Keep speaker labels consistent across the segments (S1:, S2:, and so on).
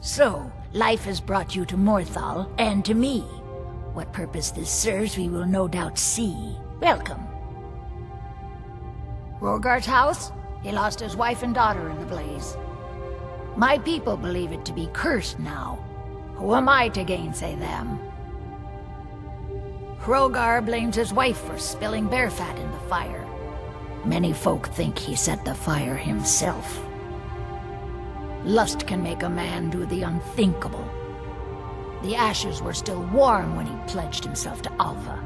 S1: So, life has brought you to Morthal, and to me. What purpose this serves we will no doubt see. Welcome. Rogar's house? He lost his wife and daughter in the blaze. My people believe it to be cursed now. Who am I to gainsay them? Rogar blames his wife for spilling bear fat in the fire. Many folk think he set the fire himself. Lust can make a man do the unthinkable. The ashes were still warm when he pledged himself to Alva.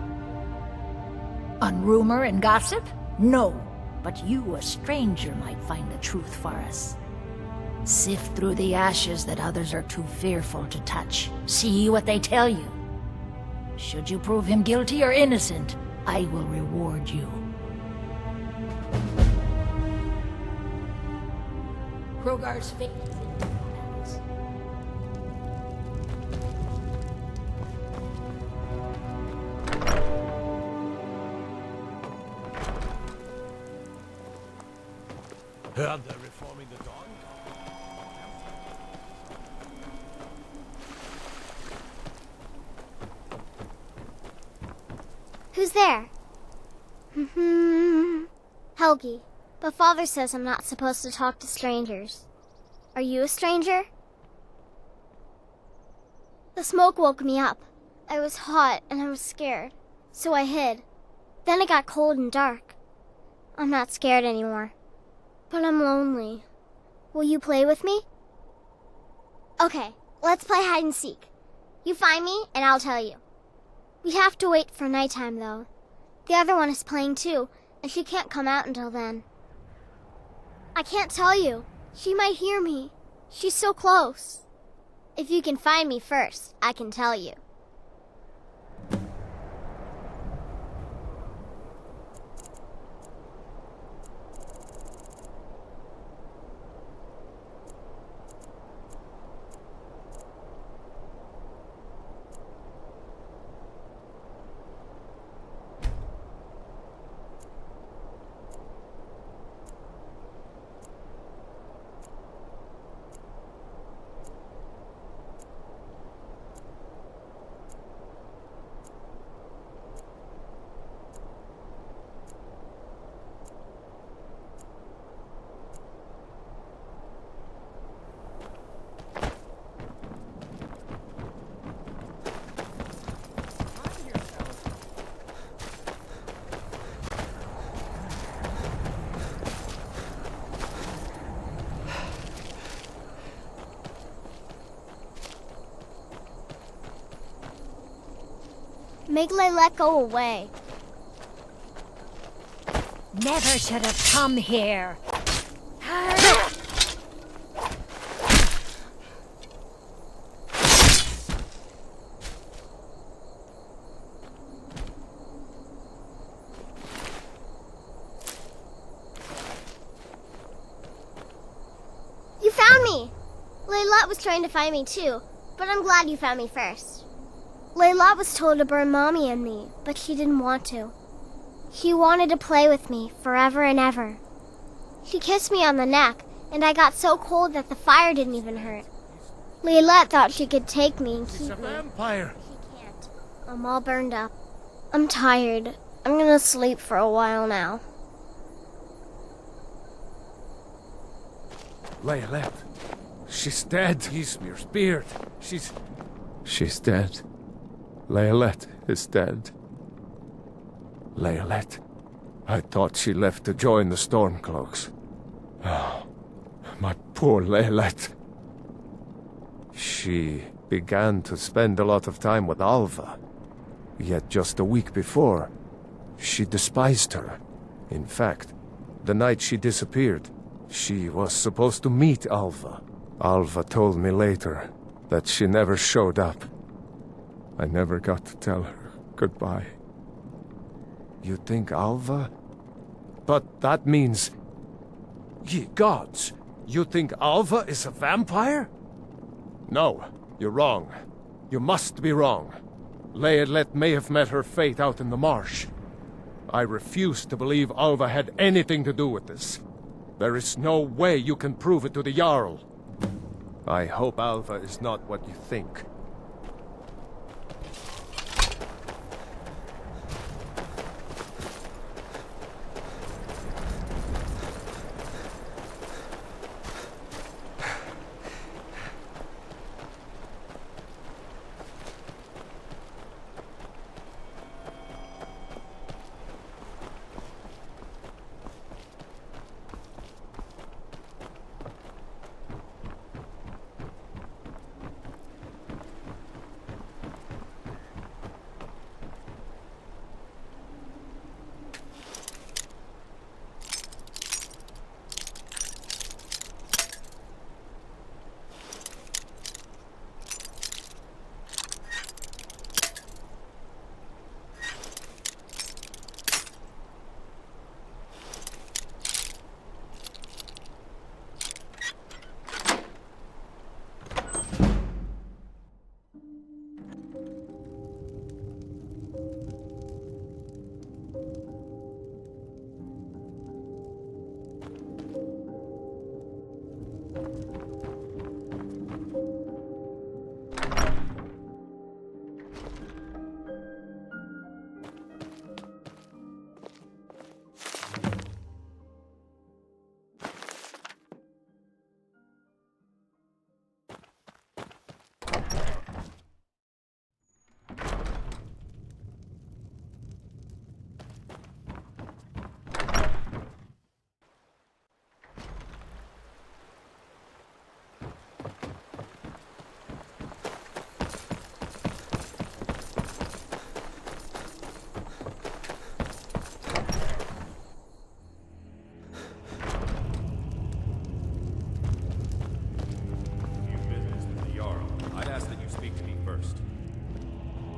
S1: On rumor and gossip? No, but you, a stranger, might find the truth for us. Sift through the ashes that others are too fearful to touch. See what they tell you. Should you prove him guilty or innocent, I will reward you. Rogar's fate is in your hands.
S2: Heard they're reforming the dog?
S3: Who's there? Helgi. But Father says I'm not supposed to talk to strangers. Are you a stranger? The smoke woke me up. I was hot and I was scared, so I hid. Then it got cold and dark. I'm not scared anymore, but I'm lonely. Will you play with me? Okay, let's play hide and seek. You find me and I'll tell you. We have to wait for nighttime though. The other one is playing too, and she can't come out until then. I can't tell you. She might hear me. She's so close. If you can find me first, I can tell you. Make Leylette go away.
S1: Never should have come here.
S3: You found me! Leylette was trying to find me too, but I'm glad you found me first. Leylette was told to burn Mommy and me, but she didn't want to. She wanted to play with me forever and ever. She kissed me on the neck, and I got so cold that the fire didn't even hurt. Leylette thought she could take me and keep me.
S2: It's a vampire!
S3: She can't. I'm all burned up. I'm tired. I'm gonna sleep for a while now.
S2: Leylette. She's dead. Ysmir's beard. She's dead. Leylette is dead. Leylette. I thought she left to join the Stormcloaks. Oh, my poor Leylette. She began to spend a lot of time with Alva. Yet just a week before, she despised her. In fact, the night she disappeared, she was supposed to meet Alva. Alva told me later that she never showed up. I never got to tell her goodbye. You think Alva? But that means... Ye gods! You think Alva is a vampire? No, you're wrong. You must be wrong. Leylette may have met her fate out in the marsh. I refuse to believe Alva had anything to do with this. There is no way you can prove it to the Jarl. I hope Alva is not what you think.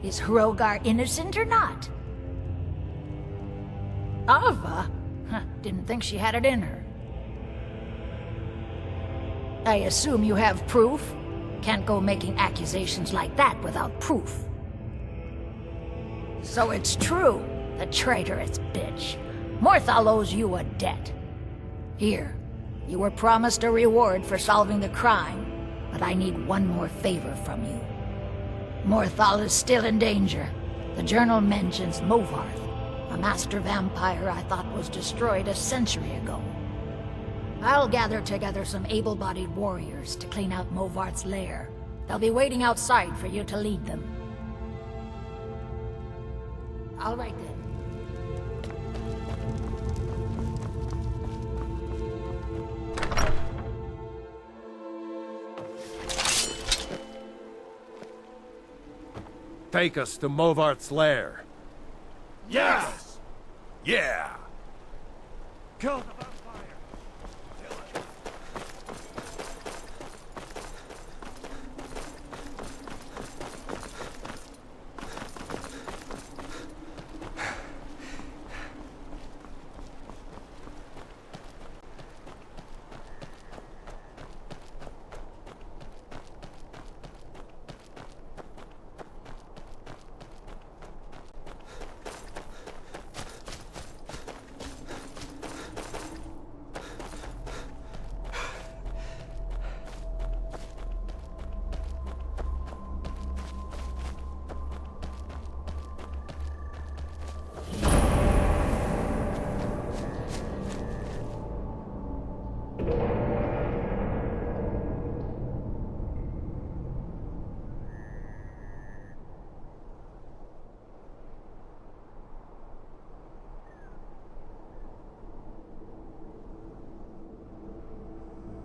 S1: Is Hrogar innocent or not? Ava? Didn't think she had it in her. I assume you have proof? Can't go making accusations like that without proof. So it's true, the traitorous bitch. Morthal owes you a debt. Here, you were promised a reward for solving the crime, but I need one more favor from you. Morthal is still in danger. The journal mentions Movarth, a master vampire I thought was destroyed a century ago. I'll gather together some able-bodied warriors to clean out Movarth's lair. They'll be waiting outside for you to lead them. All right then.
S2: Take us to Movarth's lair.
S4: Yes! Yeah!
S2: Kill the vampire!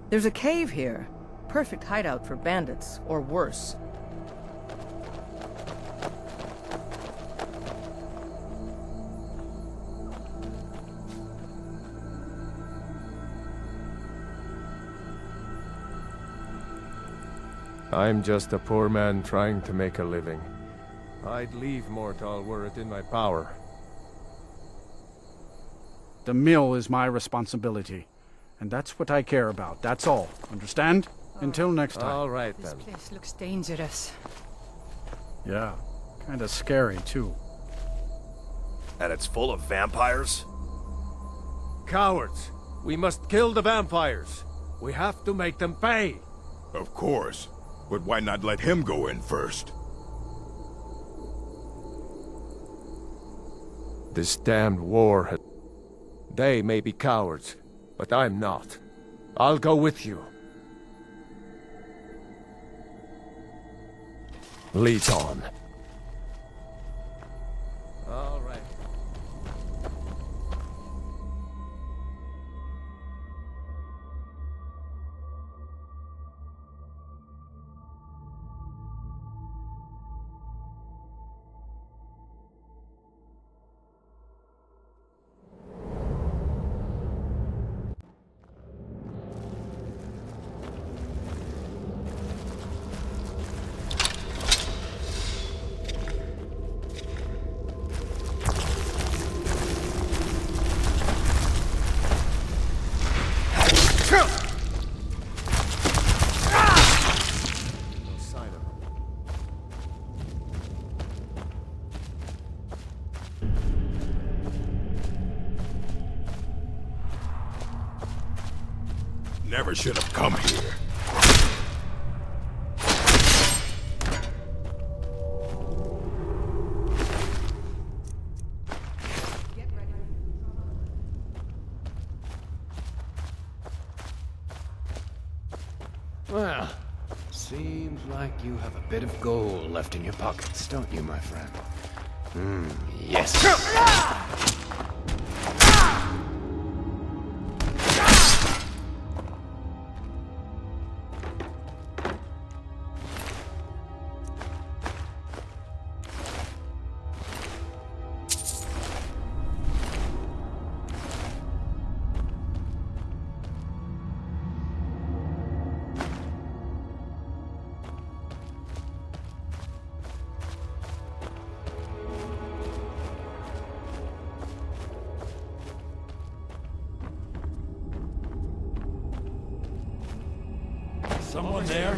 S5: There's a cave here. Perfect hideout for bandits, or worse.
S2: I'm just a poor man trying to make a living. I'd leave Mortal were it in my power.
S4: The mill is my responsibility. And that's what I care about, that's all. Understand? Until next time.
S2: All right,
S5: This
S2: then.
S5: place looks dangerous.
S4: Yeah, kinda scary, too.
S6: And it's full of vampires?
S2: Cowards! We must kill the vampires! We have to make them pay!
S7: Of course. But why not let him go in first?
S2: This damned war has... They may be cowards, but I'm not. I'll go with you. Lead on. All right.
S7: Never should have come here.
S8: Well, seems like you have a bit of gold left in your pockets, don't you, my friend? Yes.
S6: Someone there?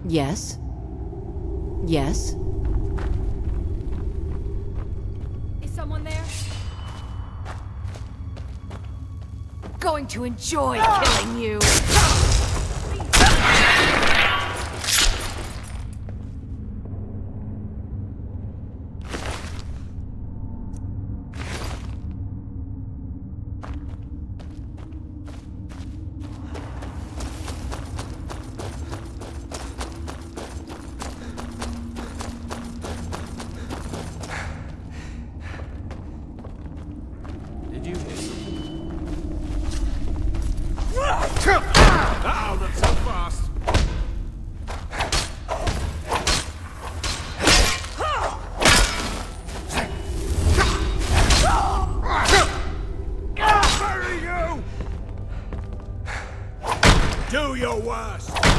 S9: Yes? Yes?
S10: Is someone there? Going to enjoy killing you.
S6: Did you hear something?
S7: us!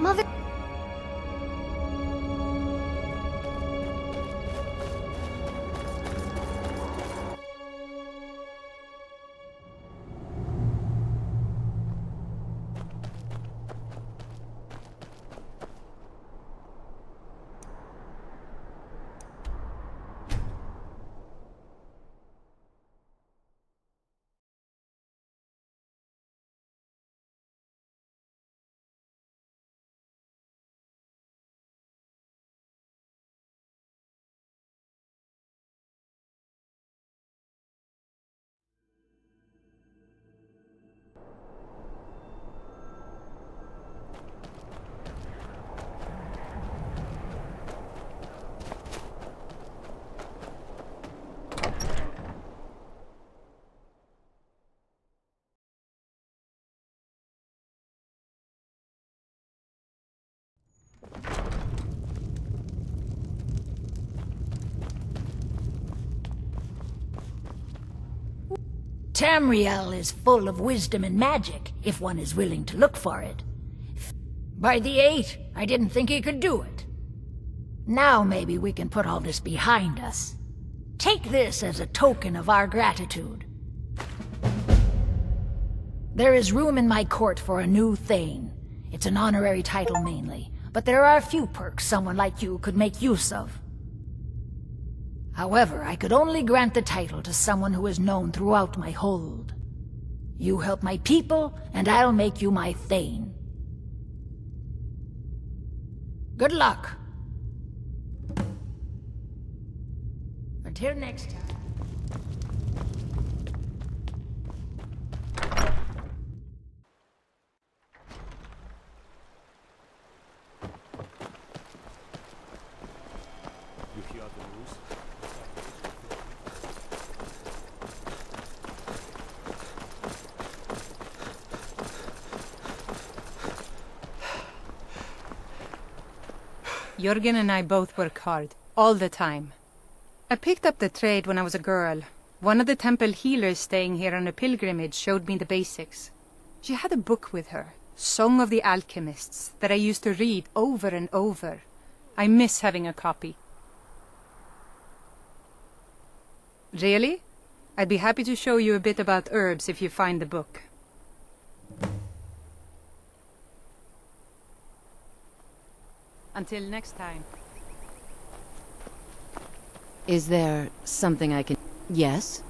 S3: Mother.
S1: Tamriel is full of wisdom and magic, if one is willing to look for it. By the 8, I didn't think he could do it. Now maybe we can put all this behind us. Take this as a token of our gratitude. There is room in my court for a new Thane. It's an honorary title mainly, but there are a few perks someone like you could make use of. However, I could only grant the title to someone who is known throughout my hold. You help my people, and I'll make you my Thane. Good luck. Until next time.
S11: Jürgen and I both work hard, all the time. I picked up the trade when I was a girl. One of the temple healers staying here on a pilgrimage showed me the basics. She had a book with her, Song of the Alchemists, that I used to read over and over. I miss having a copy. Really? I'd be happy to show you a bit about herbs if you find the book. Until next time.
S9: Is there something I can... Yes?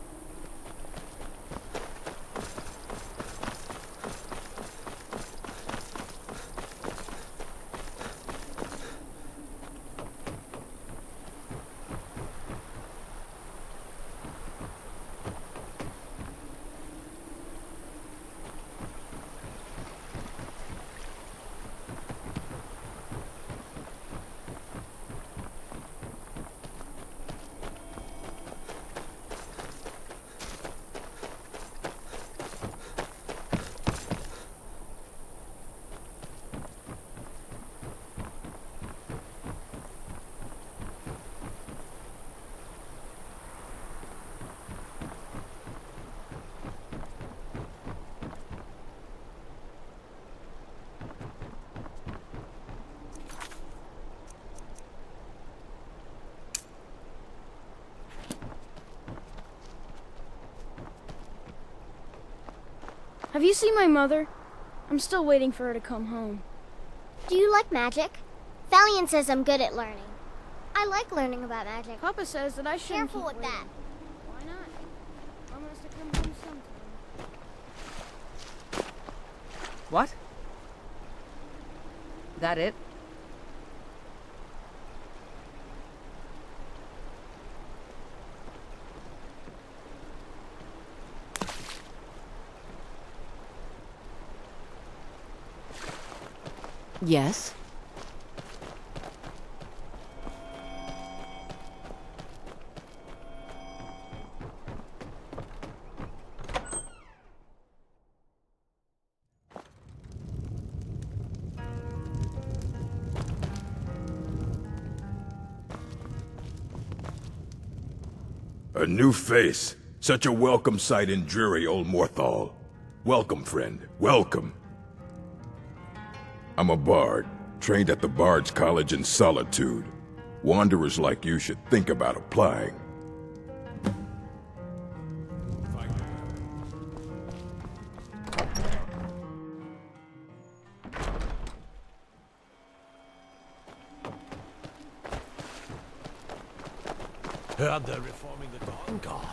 S12: Have you seen my mother? I'm still waiting for her to come home.
S3: Do you like magic? Valiant says I'm good at learning. I like learning about magic.
S12: Papa says that I shouldn't
S3: Careful
S12: keep
S3: with that.
S12: waiting. Why not? Mama has to come home sometime.
S5: What? That it?
S9: Yes?
S7: A new face. Such a welcome sight in dreary old Morthal. Welcome, friend. Welcome. I'm a bard, trained at the Bard's College in Solitude. Wanderers like you should think about applying.
S8: Heard they're reforming the Dawn Guard.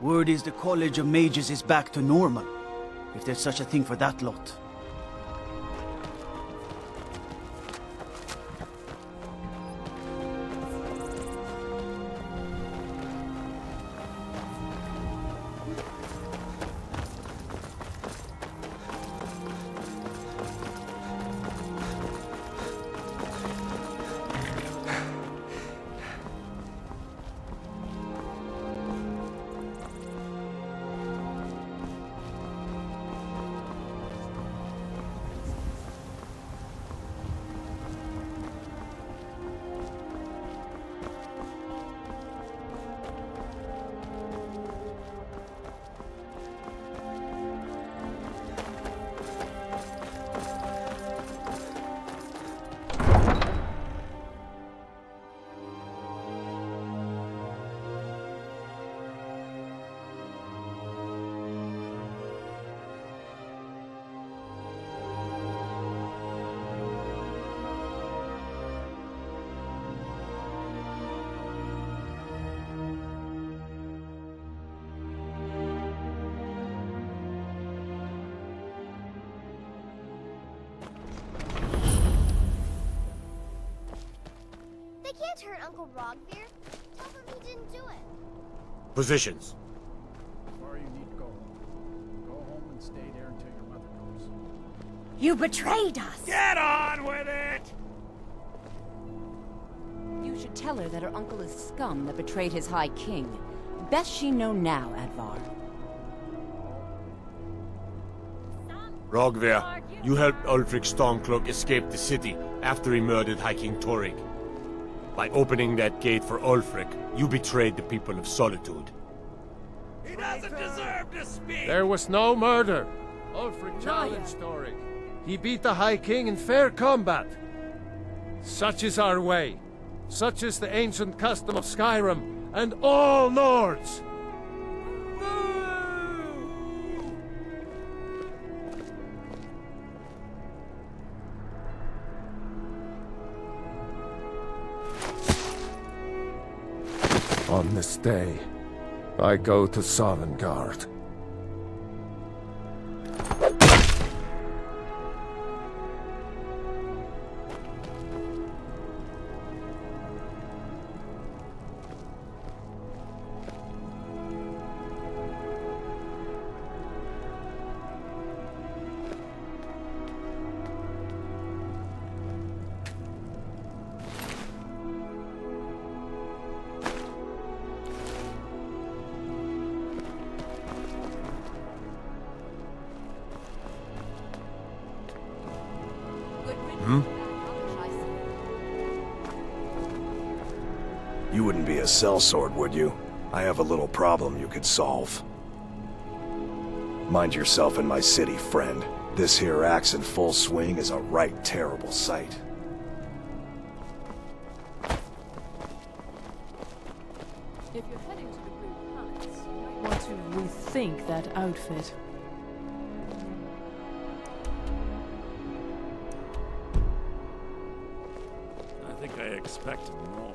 S13: Word is the College of Mages is back to normal, if there's such a thing for that lot.
S3: They can't hurt Uncle Rogvir. Tell them he didn't do it.
S8: Positions.
S4: Sorry, you need to go home. Go home and stay there until your mother comes.
S1: You betrayed us!
S8: Get on with it!
S9: You should tell her that her uncle is scum that betrayed his High King. Best she know now, Advar.
S8: Rogvir, you helped Ulfric Stormcloak escape the city after he murdered High King Torrig. By opening that gate for Ulfric, you betrayed the people of Solitude.
S6: He doesn't deserve to speak!
S2: There was no murder. Ulfric challenged Torrig. He beat the High King in fair combat. Such is our way. Such is the ancient custom of Skyrim and all Nords. On this day, I go to Sovngarde.
S6: a sellsword, would you? I have a little problem you could solve. Mind yourself in my city, friend. This here axe in full swing is a right terrible sight.
S14: If you're heading to the Blue Palace, you might want to rethink that outfit.
S15: I think I expected more.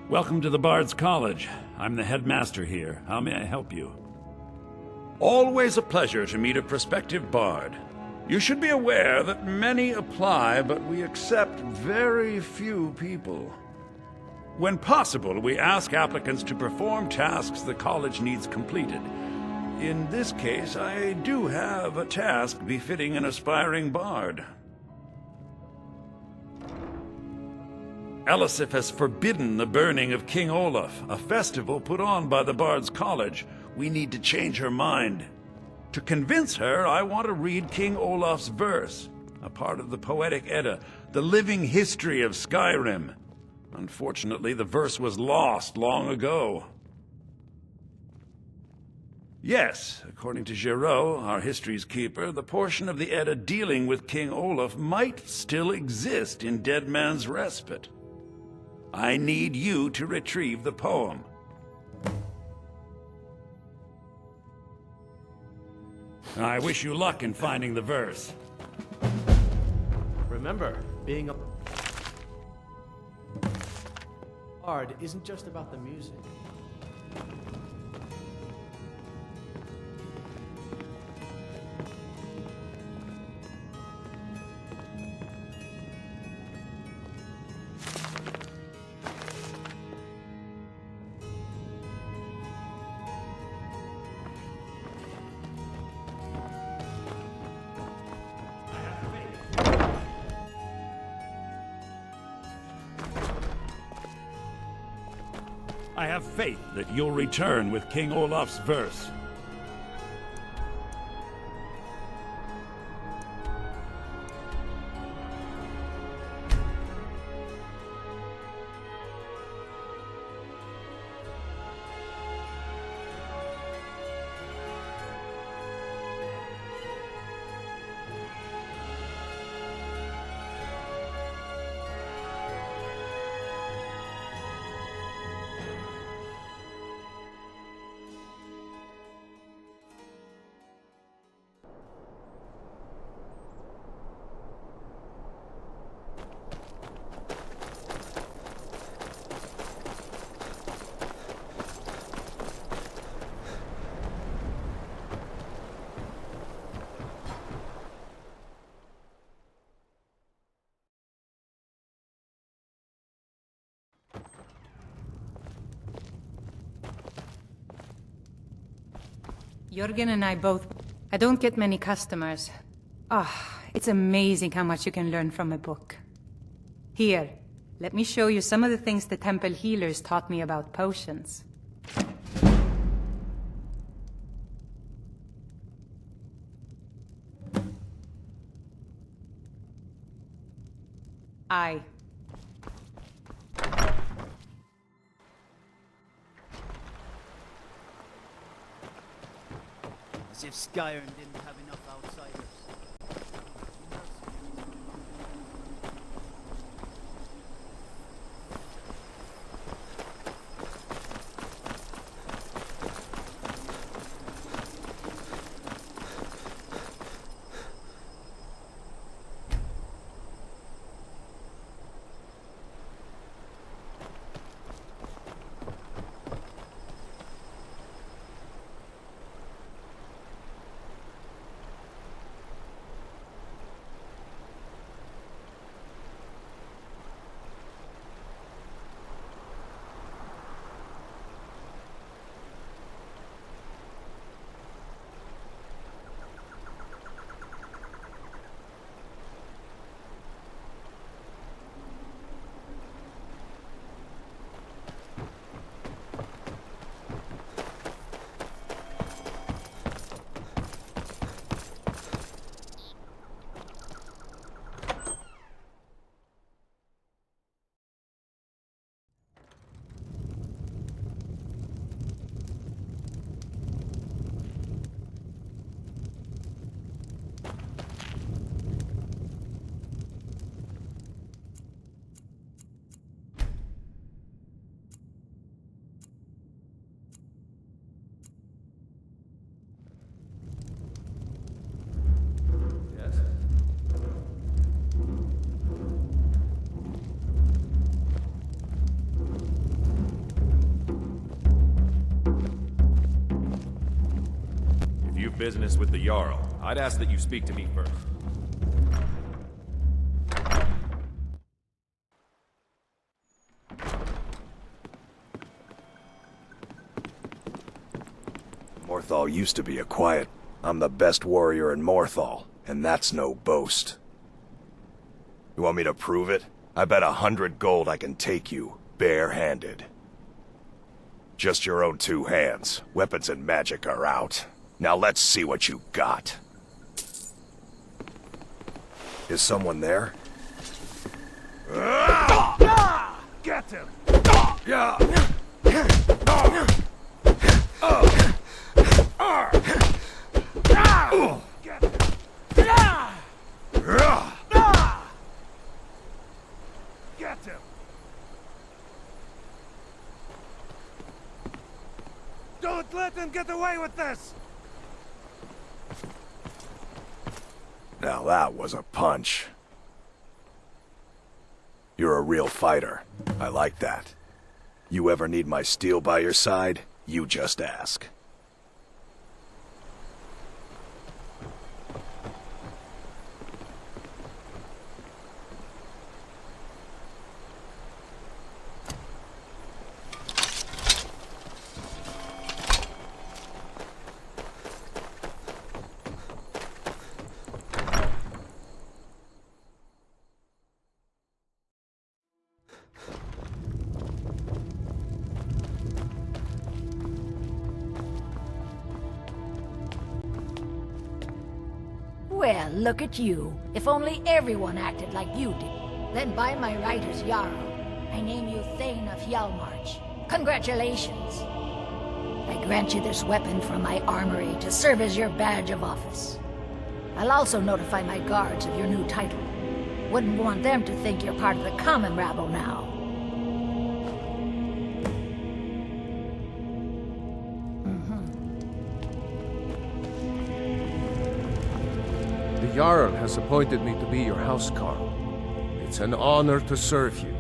S15: Welcome to the Bard's College. I'm the headmaster here. How may I help you? Always a pleasure to meet a prospective bard. You should be aware that many apply, but we accept very few people. When possible, we ask applicants to perform tasks the college needs completed. In this case, I do have a task befitting an aspiring bard. Elisif has forbidden the burning of King Olaf, a festival put on by the Bard's College. We need to change her mind. To convince her, I want to read King Olaf's verse, a part of the Poetic Edda, the living history of Skyrim. Unfortunately, the verse was lost long ago. Yes, according to Giraud, our history's keeper, the portion of the Edda dealing with King Olaf might still exist in Dead Man's Respite. I need you to retrieve the poem. I wish you luck in finding the verse.
S16: Remember, being a bard isn't just about the music.
S15: I have faith that you'll return with King Olaf's verse.
S11: Jürgen and I both... I don't get many customers. It's amazing how much you can learn from a book. Here, let me show you some of the things the temple healers taught me about potions.
S13: As if Skyrim didn't have enough outsiders.
S17: business with the Jarl, I'd ask that you speak to me first.
S6: Morthal used to be a quiet. I'm the best warrior in Morthal, and that's no boast. You want me to prove it? I bet 100 gold I can take you, bare-handed. Just your own 2 hands. Weapons and magic are out. Now let's see what you got. Is someone there? Get him! Get him! Don't let him get away with this! Now that was a punch. You're a real fighter. I like that. You ever need my steel by your side, you just ask.
S1: Well, look at you. If only everyone acted like you did. Then by my right as Jarl, I name you Thane of Hjalmarch. Congratulations. I grant you this weapon from my armory to serve as your badge of office. I'll also notify my guards of your new title. Wouldn't want them to think you're part of the common rabble now.
S2: The Jarl has appointed me to be your housecarl. It's an honor to serve you.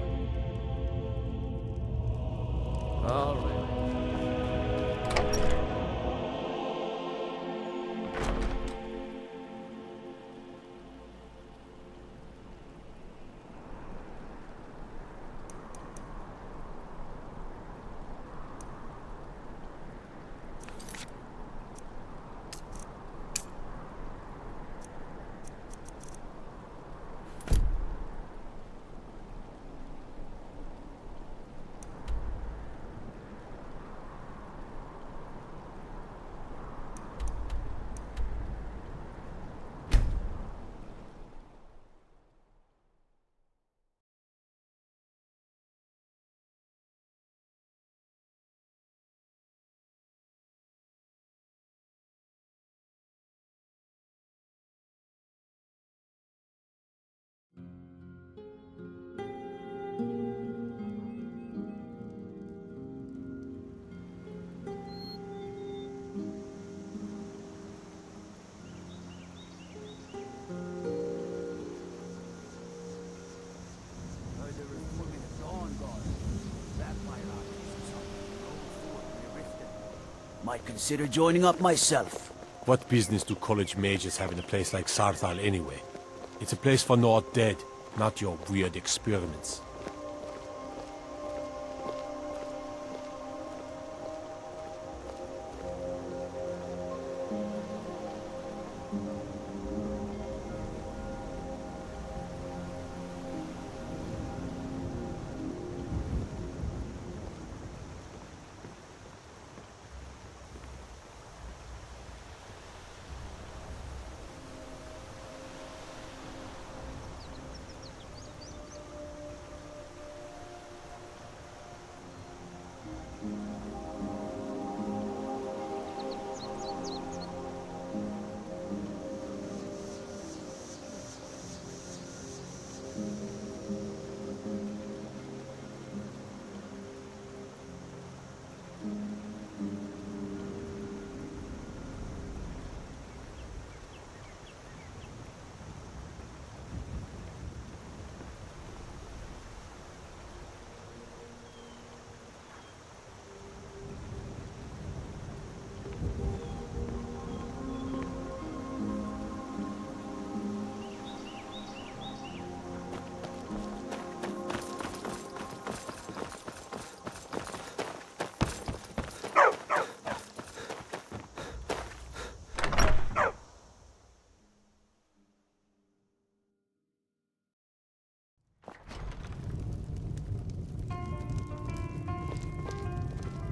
S2: All right.
S13: Might consider joining up myself.
S8: What business do college mages have in a place like Sarthal anyway? It's a place for not dead, not your weird experiments.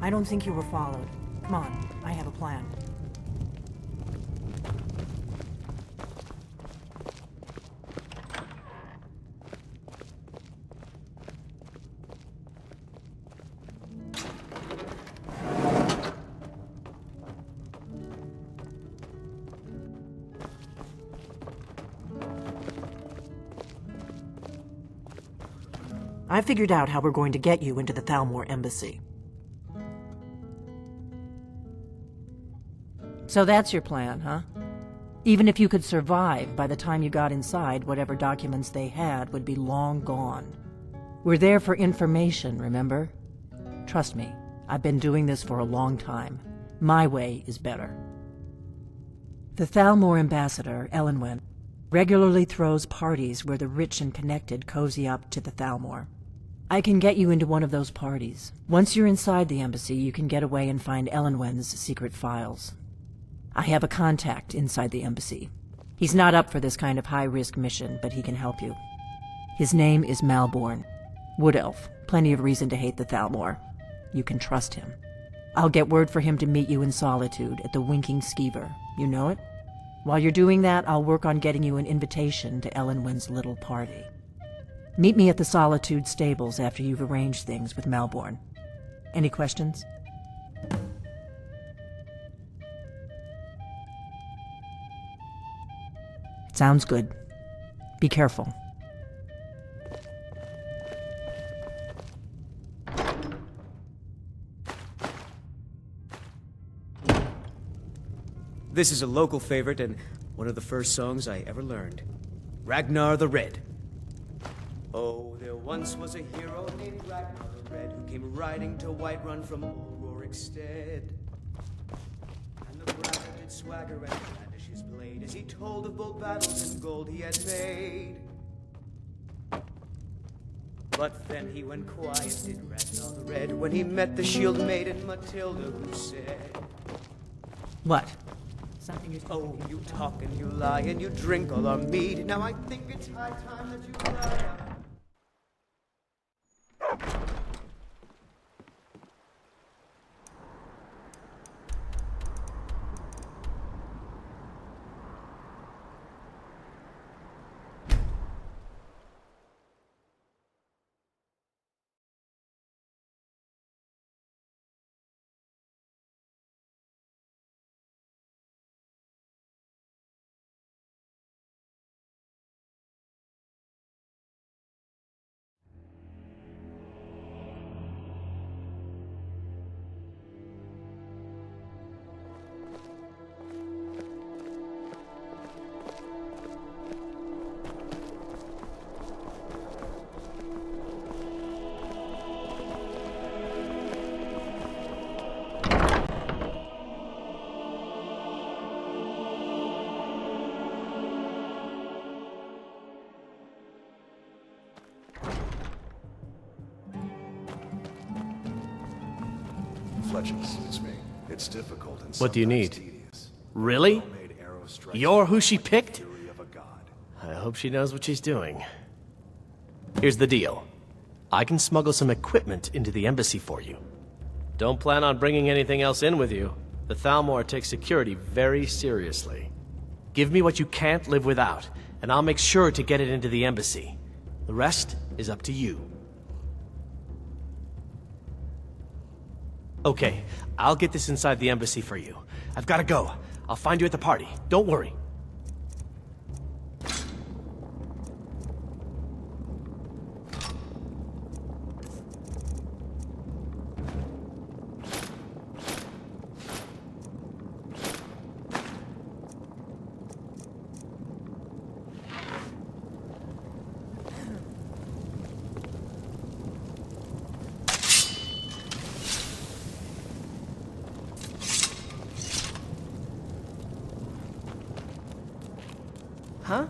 S18: I don't think you were followed. Come on, I have a plan. I figured out how we're going to get you into the Thalmor embassy. So that's your plan, huh? Even if you could survive, by the time you got inside, whatever documents they had would be long gone. We're there for information, remember? Trust me, I've been doing this for a long time. My way is better. The Thalmor ambassador, Elenwen, regularly throws parties where the rich and connected cozy up to the Thalmor. I can get you into one of those parties. Once you're inside the embassy, you can get away and find Elenwen's secret files. I have a contact inside the embassy. He's not up for this kind of high-risk mission, but he can help you. His name is Malborn. Wood Elf. Plenty of reason to hate the Thalmor. You can trust him. I'll get word for him to meet you in Solitude at the Winking Skeever. You know it? While you're doing that, I'll work on getting you an invitation to Elenwen's little party. Meet me at the Solitude stables after you've arranged things with Malborn. Any questions? Sounds good. Be careful.
S19: This is a local favorite and one of the first songs I ever learned. Ragnar the Red. Oh, there once was a hero named Ragnar the Red who came riding to Whiterun from old Rorikstead. And the braver did swagger and brandish his blade as he told of bold battles and gold he had made. But then he went quiet, did Ragnar the Red, when he met the shield maiden Matilda, who said,
S18: What?
S19: Oh, you talk and you lie and you drink all our mead. Now I think it's high time that you lie.
S6: Fletching suits me. It's difficult and
S16: What do you need?
S6: tedious.
S16: Really?
S6: Well-made arrow strikes
S16: You're who she
S6: the
S16: picked?
S6: fury of a god.
S16: I hope she knows what she's doing. Here's the deal. I can smuggle some equipment into the embassy for you. Don't plan on bringing anything else in with you. The Thalmor takes security very seriously. Give me what you can't live without, and I'll make sure to get it into the embassy. The rest is up to you. Okay, I'll get this inside the embassy for you. I've gotta go. I'll find you at the party. Don't worry. Huh?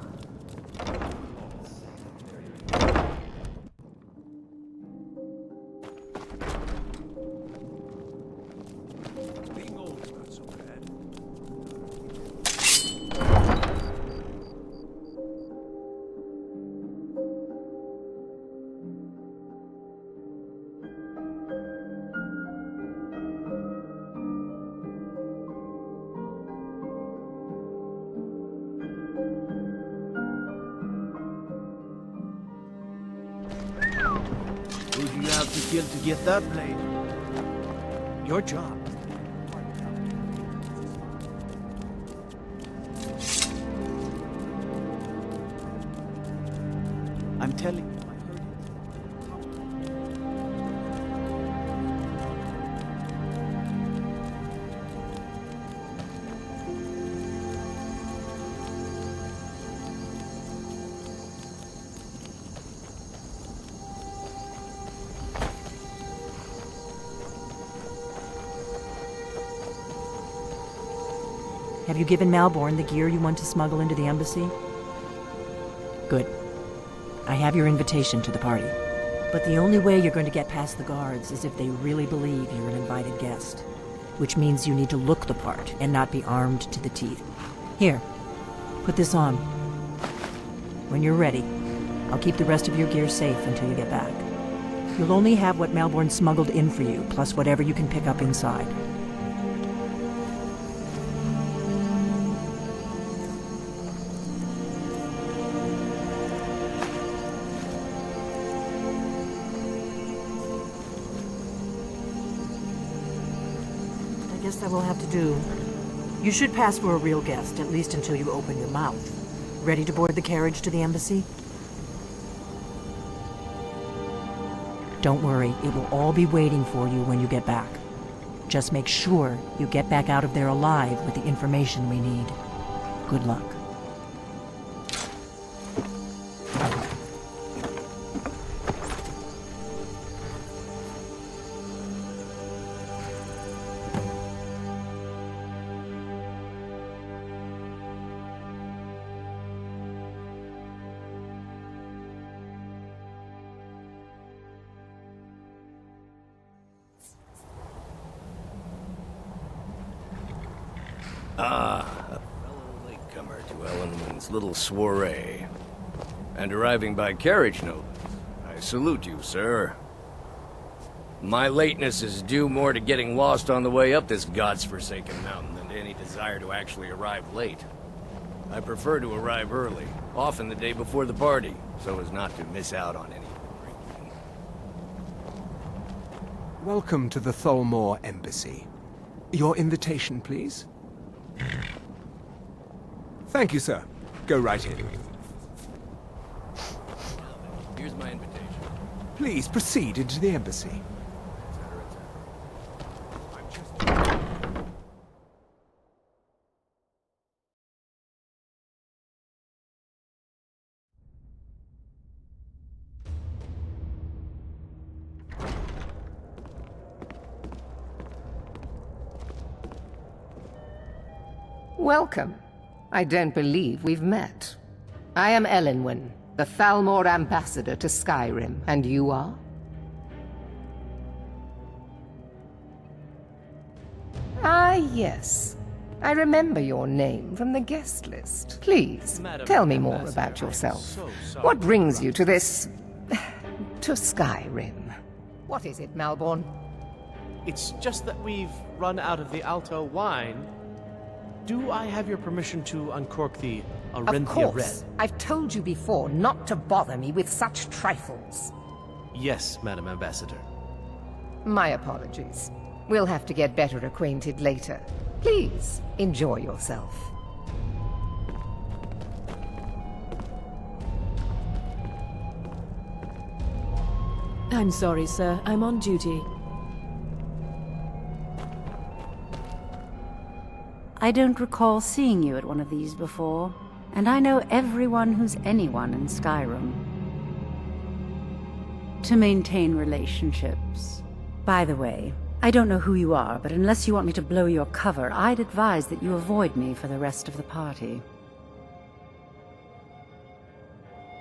S13: kill to get that blade. Your job. I'm telling you, I heard it.
S18: Have you given Malborn the gear you want to smuggle into the embassy? Good. I have your invitation to the party. But the only way you're going to get past the guards is if they really believe you're an invited guest. Which means you need to look the part and not be armed to the teeth. Here, put this on. When you're ready, I'll keep the rest of your gear safe until you get back. You'll only have what Malborn smuggled in for you, plus whatever you can pick up inside. I guess that will have to do. You should pass for a real guest, at least until you open your mouth. Ready to board the carriage to the embassy? Don't worry, it will all be waiting for you when you get back. Just make sure you get back out of there alive with the information we need. Good luck.
S20: Ah, a fellow latecomer to Ellenwood's little soiree. And arriving by carriage, no less. I salute you, sir. My lateness is due more to getting lost on the way up this god's-forsaken mountain than to any desire to actually arrive late. I prefer to arrive early, often the day before the party, so as not to miss out on any drinking.
S21: Welcome to the Tholmor Embassy. Your invitation, please? Thank you, sir. Go right in.
S20: Here's my invitation.
S21: Please proceed into the embassy.
S22: Welcome. I don't believe we've met. I am Elenwen, the Thalmor ambassador to Skyrim, and you are? Ah, yes. I remember your name from the guest list. Please, tell me more about yourself. What brings you to this... to Skyrim? What is it, Malborn?
S23: It's just that we've run out of the Alto wine. Do I have your permission to uncork the Arenthia
S22: Of course.
S23: Red?
S22: I've told you before not to bother me with such trifles.
S23: Yes, Madam Ambassador.
S22: My apologies. We'll have to get better acquainted later. Please, enjoy yourself.
S14: I'm sorry, sir. I'm on duty.
S24: I don't recall seeing you at one of these before, and I know everyone who's anyone in Skyrim. To maintain relationships. By the way, I don't know who you are, but unless you want me to blow your cover, I'd advise that you avoid me for the rest of the party.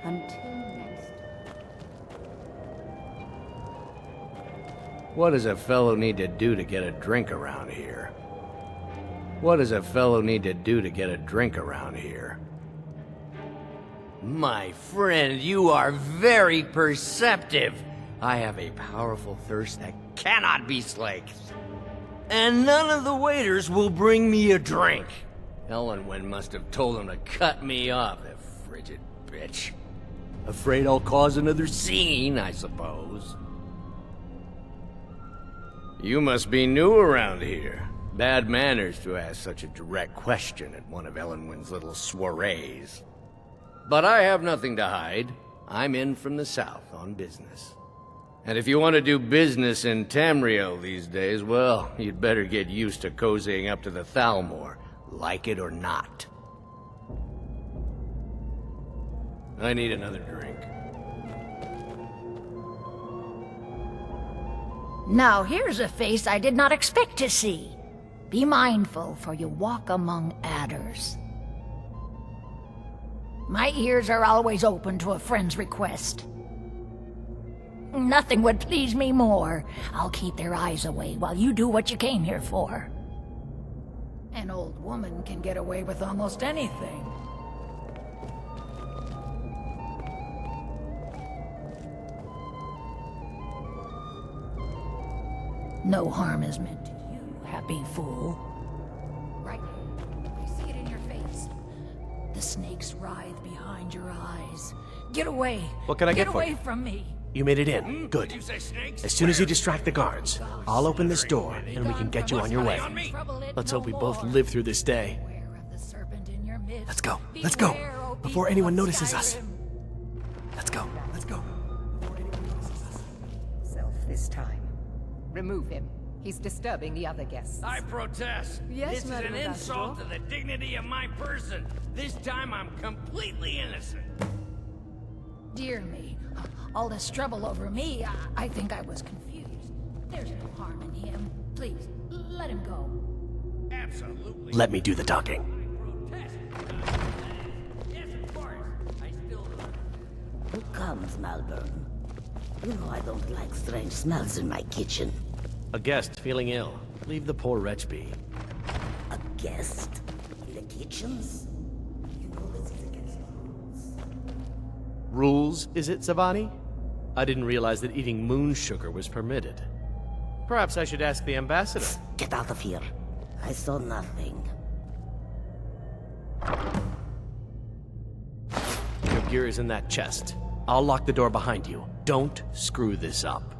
S24: Until next.
S20: What does a fellow need to do to get a drink around here? What does a fellow need to do to get a drink around here? My friend, you are very perceptive. I have a powerful thirst that cannot be slaked. And none of the waiters will bring me a drink. Ellenwen must have told them to cut me off, the frigid bitch. Afraid I'll cause another scene, I suppose. You must be new around here. Bad manners to ask such a direct question at one of Ellenwyn's little soirees. But I have nothing to hide. I'm in from the south on business. And if you want to do business in Tamriel these days, well, you'd better get used to cozying up to the Thalmor, like it or not. I need another drink.
S1: Now here's a face I did not expect to see. Be mindful, for you walk among adders. My ears are always open to a friend's request. Nothing would please me more. I'll keep their eyes away while you do what you came here for. An old woman can get away with almost anything. No harm is meant to you, happy fool. Right, I see it in your face. The snakes writhe behind your eyes. Get away!
S23: What can I get for
S1: away
S23: you?
S1: from me!
S23: You made it in. Good. As soon as you distract the guards, I'll open this door and we can get you on your way. Let's hope we both live through this day. Let's go. Let's go. Before anyone notices us. Let's go. Let's go.
S22: Self this time. Remove him. He's disturbing the other guests.
S20: I protest.
S22: Yes,
S20: this is
S22: Madam
S20: an insult to
S22: Ambassador.
S20: the dignity of my person. This time I'm completely innocent.
S1: Dear me, all this trouble over me, I think I was confused. There's no harm in him. Please, let him go.
S20: Absolutely.
S23: Let me do the talking.
S20: Yes, of course. I still
S5: Who comes, Malvern? You know I don't like strange smells in my kitchen.
S23: A guest feeling ill. Leave the poor wretch be.
S5: A guest? In the kitchens? You know this is against the rules.
S23: Rules, is it, Savani? I didn't realize that eating moon sugar was permitted. Perhaps I should ask the ambassador.
S5: Get out of here. I saw nothing.
S23: Your gear is in that chest. I'll lock the door behind you. Don't screw this up.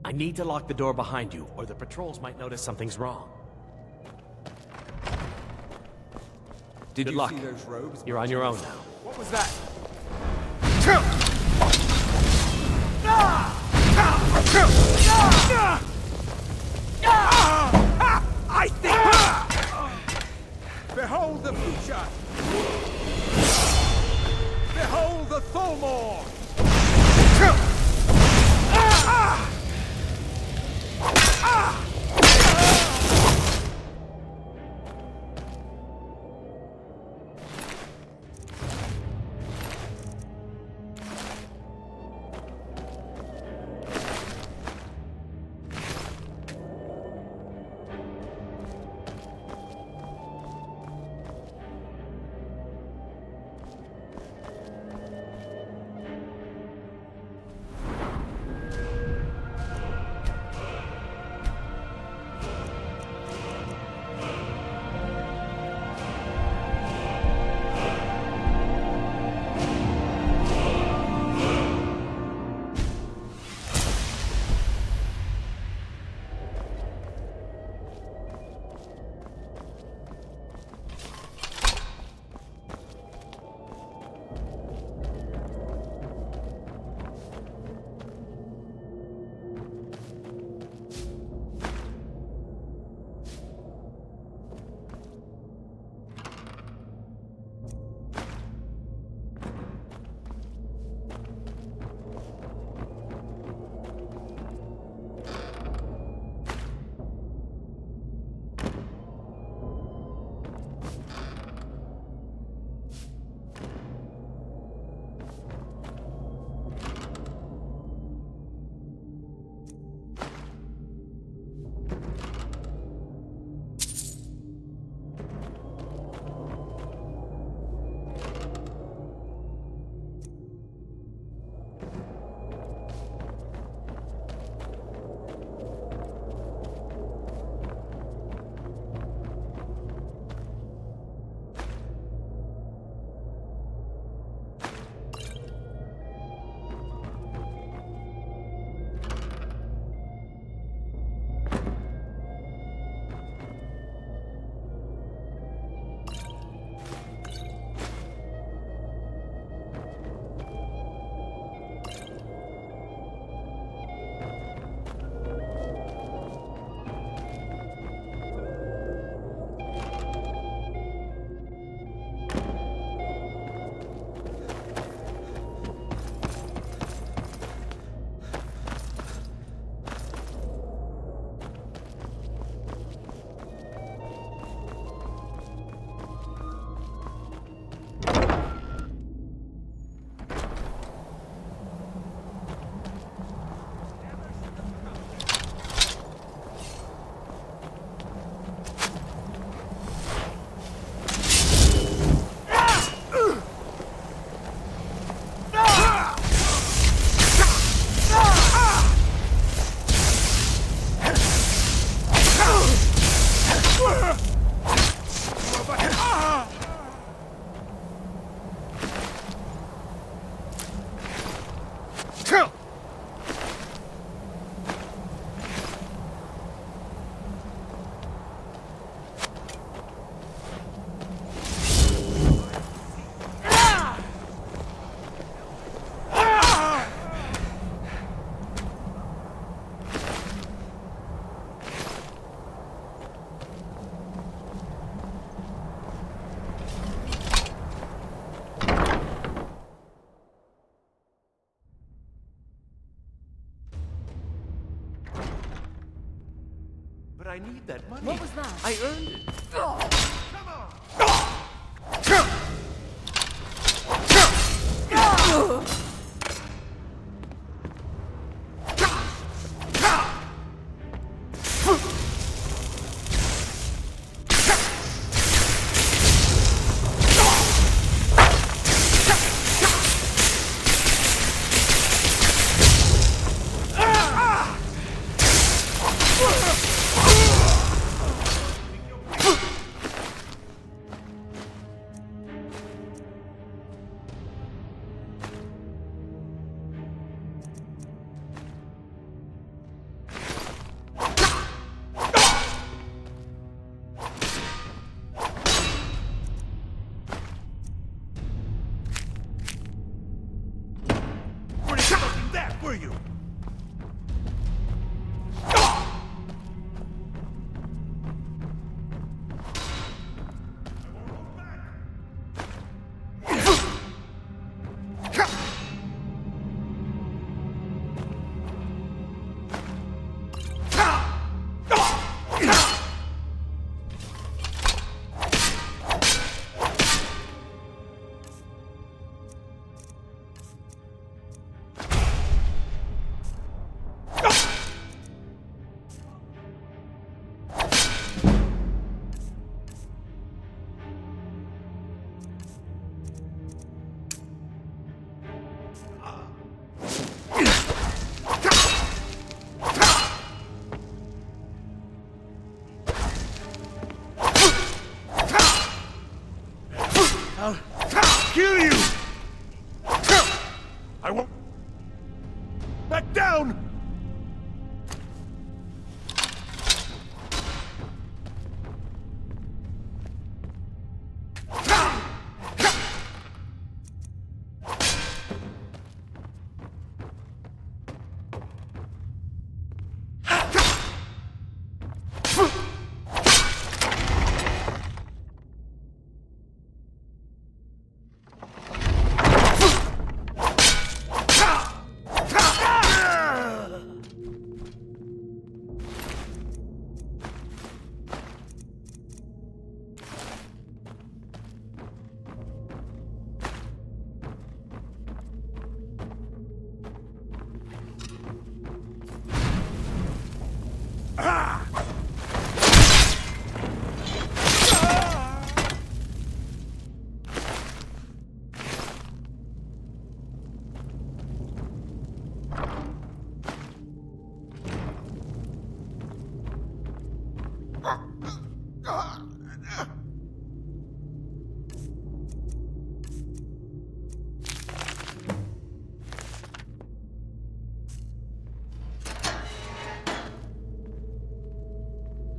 S23: I need to lock the door behind you, or the patrols might notice something's wrong.
S21: Did
S23: Good
S21: you
S23: luck.
S21: see those robes?
S23: You're on your own now.
S21: What was that? I think. Behold the future. Behold the Thalmor.
S17: I need that money.
S14: What was that?
S17: I earned it.
S8: Were you? I'll kill you! I won't... Back down!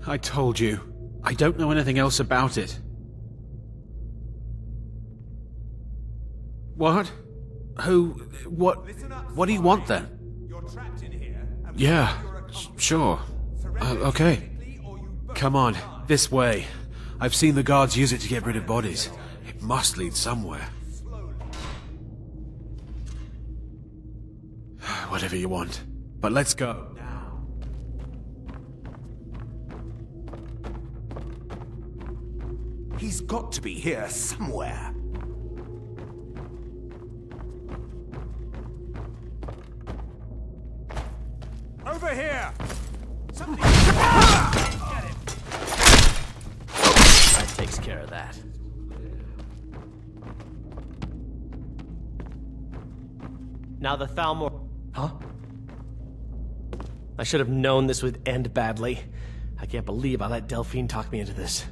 S4: I told you. I don't know anything else about it. What? Who? What do you want then? Yeah, sure. Okay. Come on, this way. I've seen the guards use it to get rid of bodies. It must lead somewhere. Whatever you want. But let's go.
S21: He's got to be here somewhere.
S8: Over here! Somebody...
S16: That takes care of that. Now the Thalmor... Huh? I should have known this would end badly. I can't believe I let Delphine talk me into this.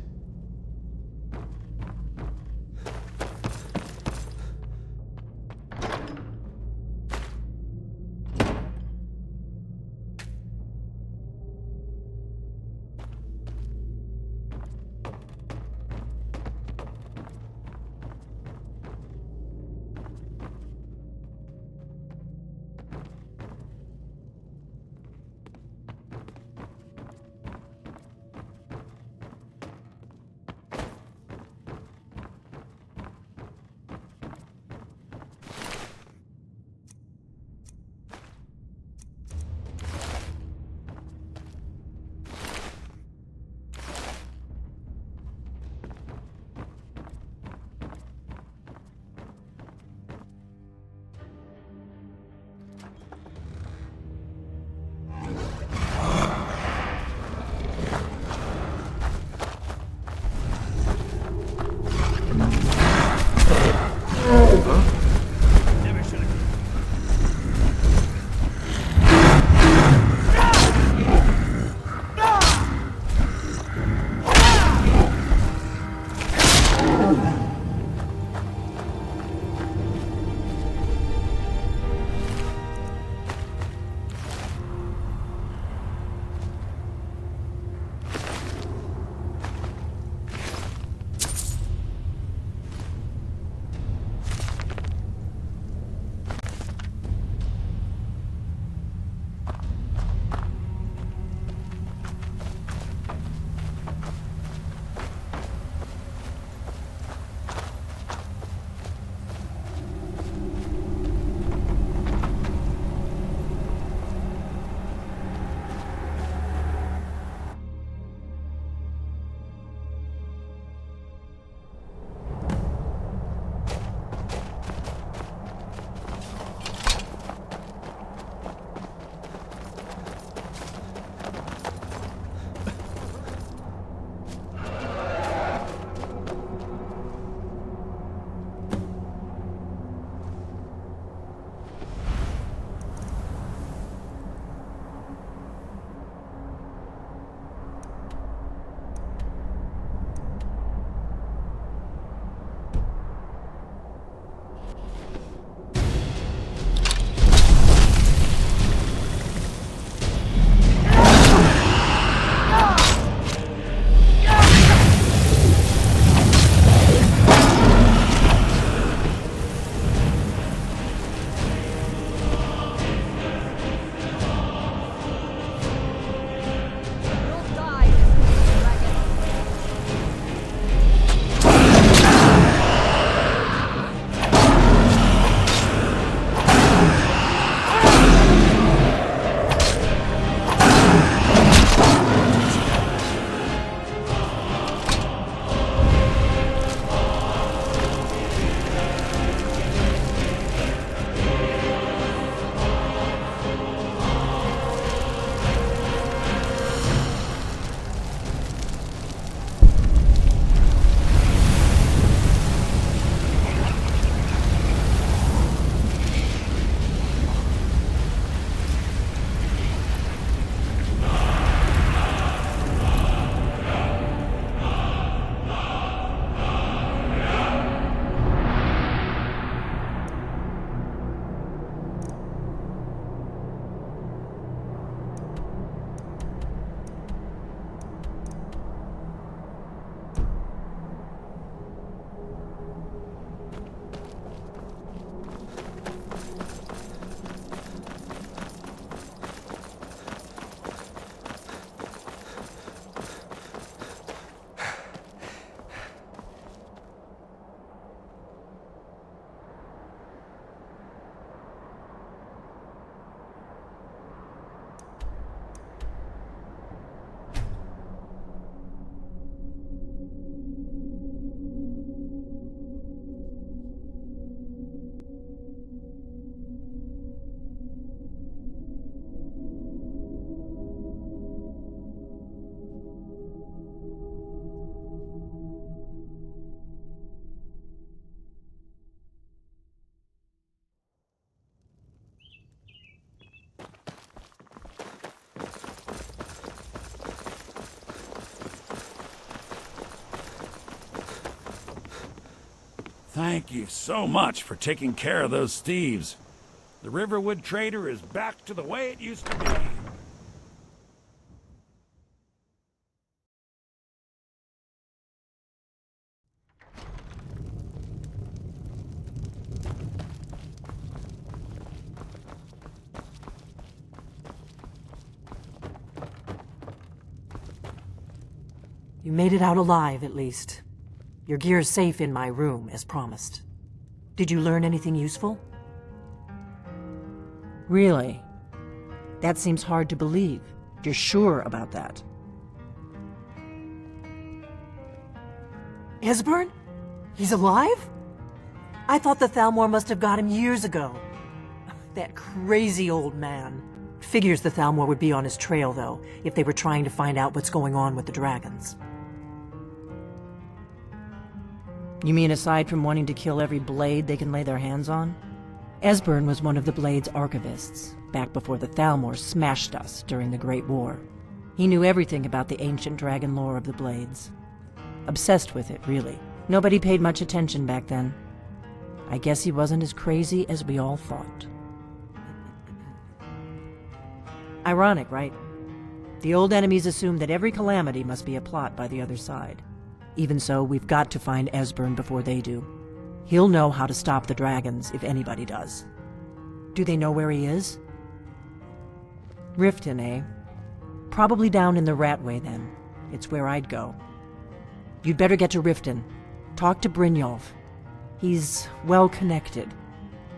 S15: Thank you so much for taking care of those thieves. The Riverwood Trader is back to the way it used to be.
S18: You made it out alive, at least. Your gear's safe in my room, as promised. Did you learn anything useful? Really? That seems hard to believe. You're sure about that? Esbern? He's alive? I thought the Thalmor must have got him years ago. That crazy old man. Figures the Thalmor would be on his trail, though, if they were trying to find out what's going on with the dragons. You mean aside from wanting to kill every blade they can lay their hands on? Esbern was one of the Blade's archivists, back before the Thalmor smashed us during the Great War. He knew everything about the ancient dragon lore of the Blades. Obsessed with it, really. Nobody paid much attention back then. I guess he wasn't as crazy as we all thought. Ironic, right? The old enemies assume that every calamity must be a plot by the other side. Even so, we've got to find Esbern before they do. He'll know how to stop the dragons, if anybody does. Do they know where he is? Riften, eh? Probably down in the Ratway, then. It's where I'd go. You'd better get to Riften. Talk to Brynjolf. He's well-connected.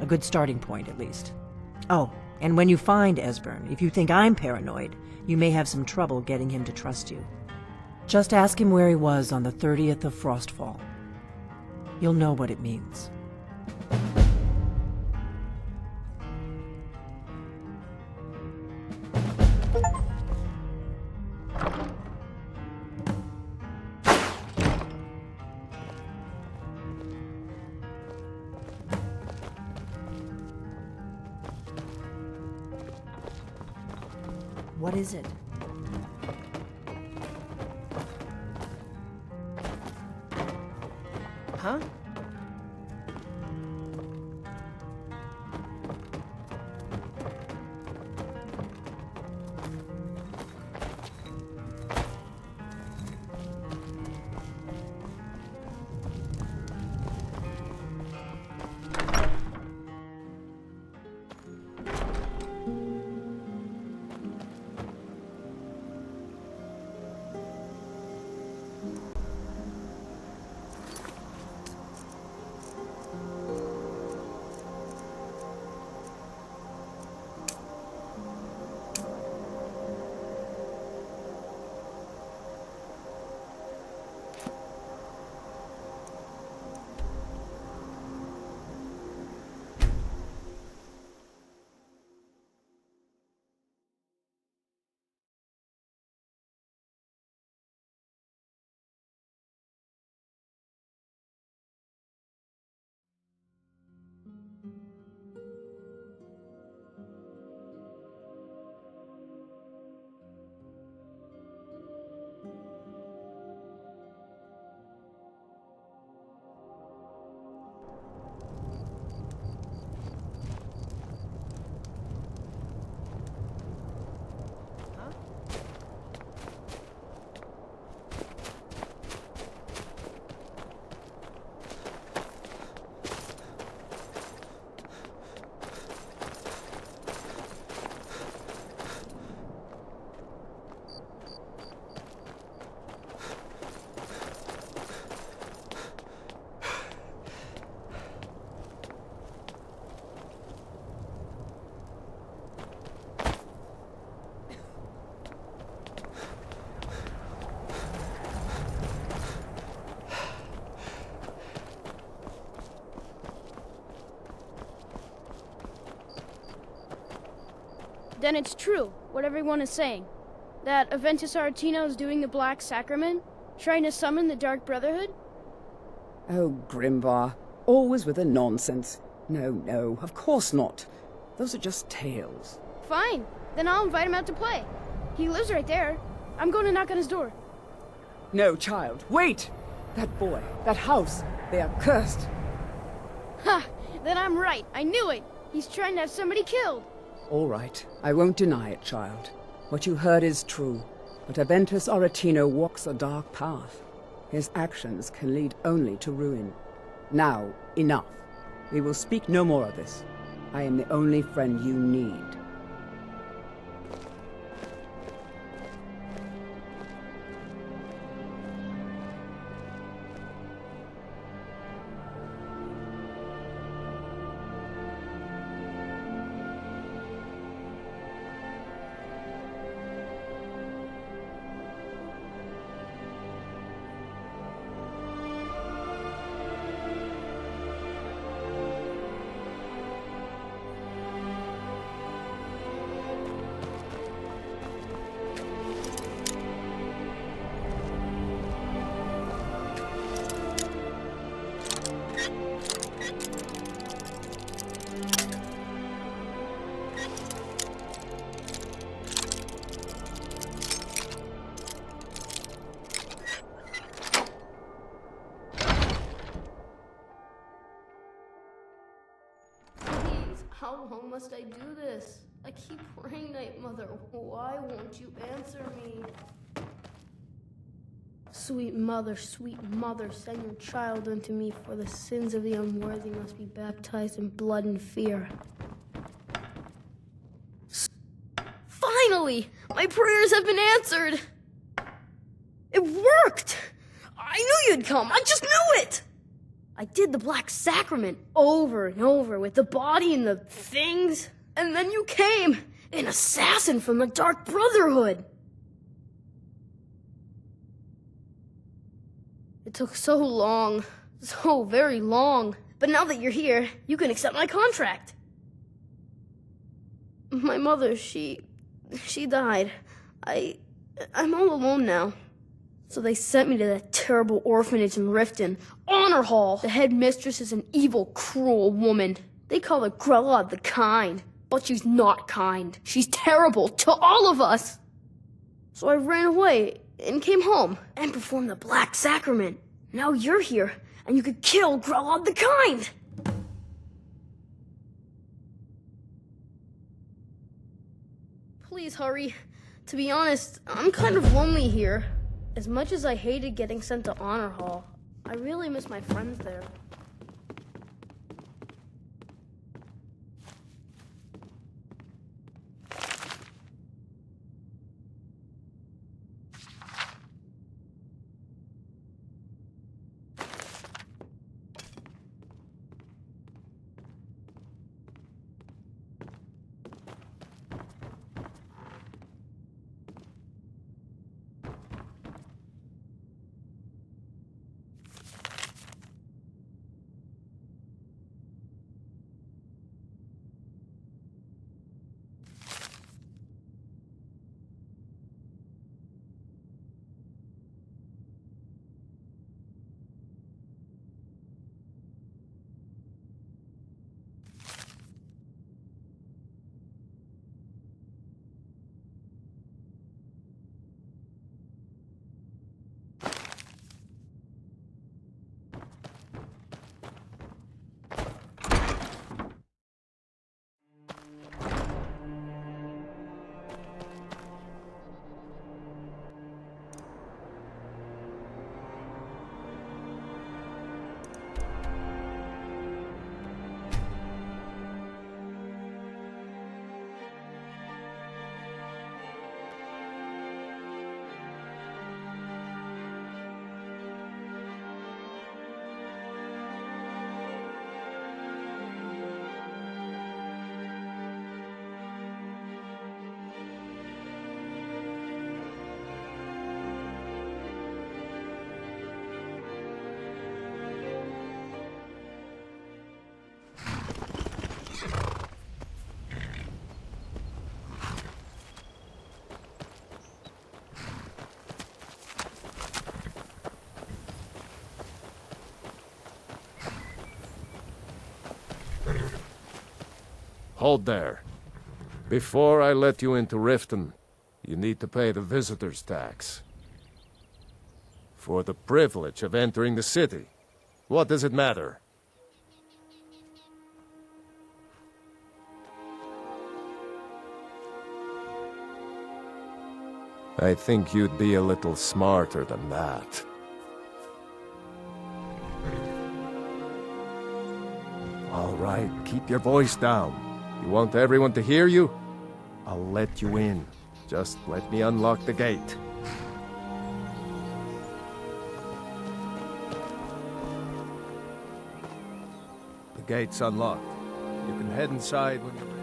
S18: A good starting point, at least. Oh, and when you find Esbern, if you think I'm paranoid, you may have some trouble getting him to trust you. Just ask him where he was on the 30th of Frostfall. You'll know what it means. What is it? Huh?
S3: Then it's true, what everyone is saying. That Aventus Aretino is doing the Black Sacrament, trying to summon the Dark Brotherhood?
S7: Oh, Grimvar, always with the nonsense. No, of course not. Those are just tales.
S3: Fine, then I'll invite him out to play. He lives right there. I'm going to knock on his door.
S7: No, child, wait! That boy, that house, they are cursed.
S3: Ha! Then I'm right, I knew it! He's trying to have somebody killed!
S7: All right, I won't deny it, child. What you heard is true, but Aventus Aretino walks a dark path. His actions can lead only to ruin. Now, enough. We will speak no more of this. I am the only friend you need.
S3: How long must I do this? I keep praying, Night Mother. Why won't you answer me? Sweet mother, send your child unto me, for the sins of the unworthy must be baptized in blood and fear. Finally! My prayers have been answered! It worked! I knew you'd come! I just knew it! I did the Black Sacrament over and over with the body and the things, and then you came, an assassin from the Dark Brotherhood! It took so long, so very long, but now that you're here, you can accept my contract. My mother, she died. I'm all alone now. So they sent me to that terrible orphanage in Riften, Honor Hall. The headmistress is an evil, cruel woman. They call her Grella the Kind, but she's not kind. She's terrible to all of us. So I ran away and came home and performed the Black Sacrament. Now you're here, and you could kill Grella the Kind. Please hurry. To be honest, I'm kind of lonely here. As much as I hated getting sent to Honor Hall, I really miss my friends there.
S2: Hold there. Before I let you into Riften, you need to pay the visitor's tax. For the privilege of entering the city. What does it matter? I think you'd be a little smarter than that. All right, keep your voice down. You want everyone to hear you? I'll let you in. Just let me unlock the gate. The gate's unlocked. You can head inside when you're ready.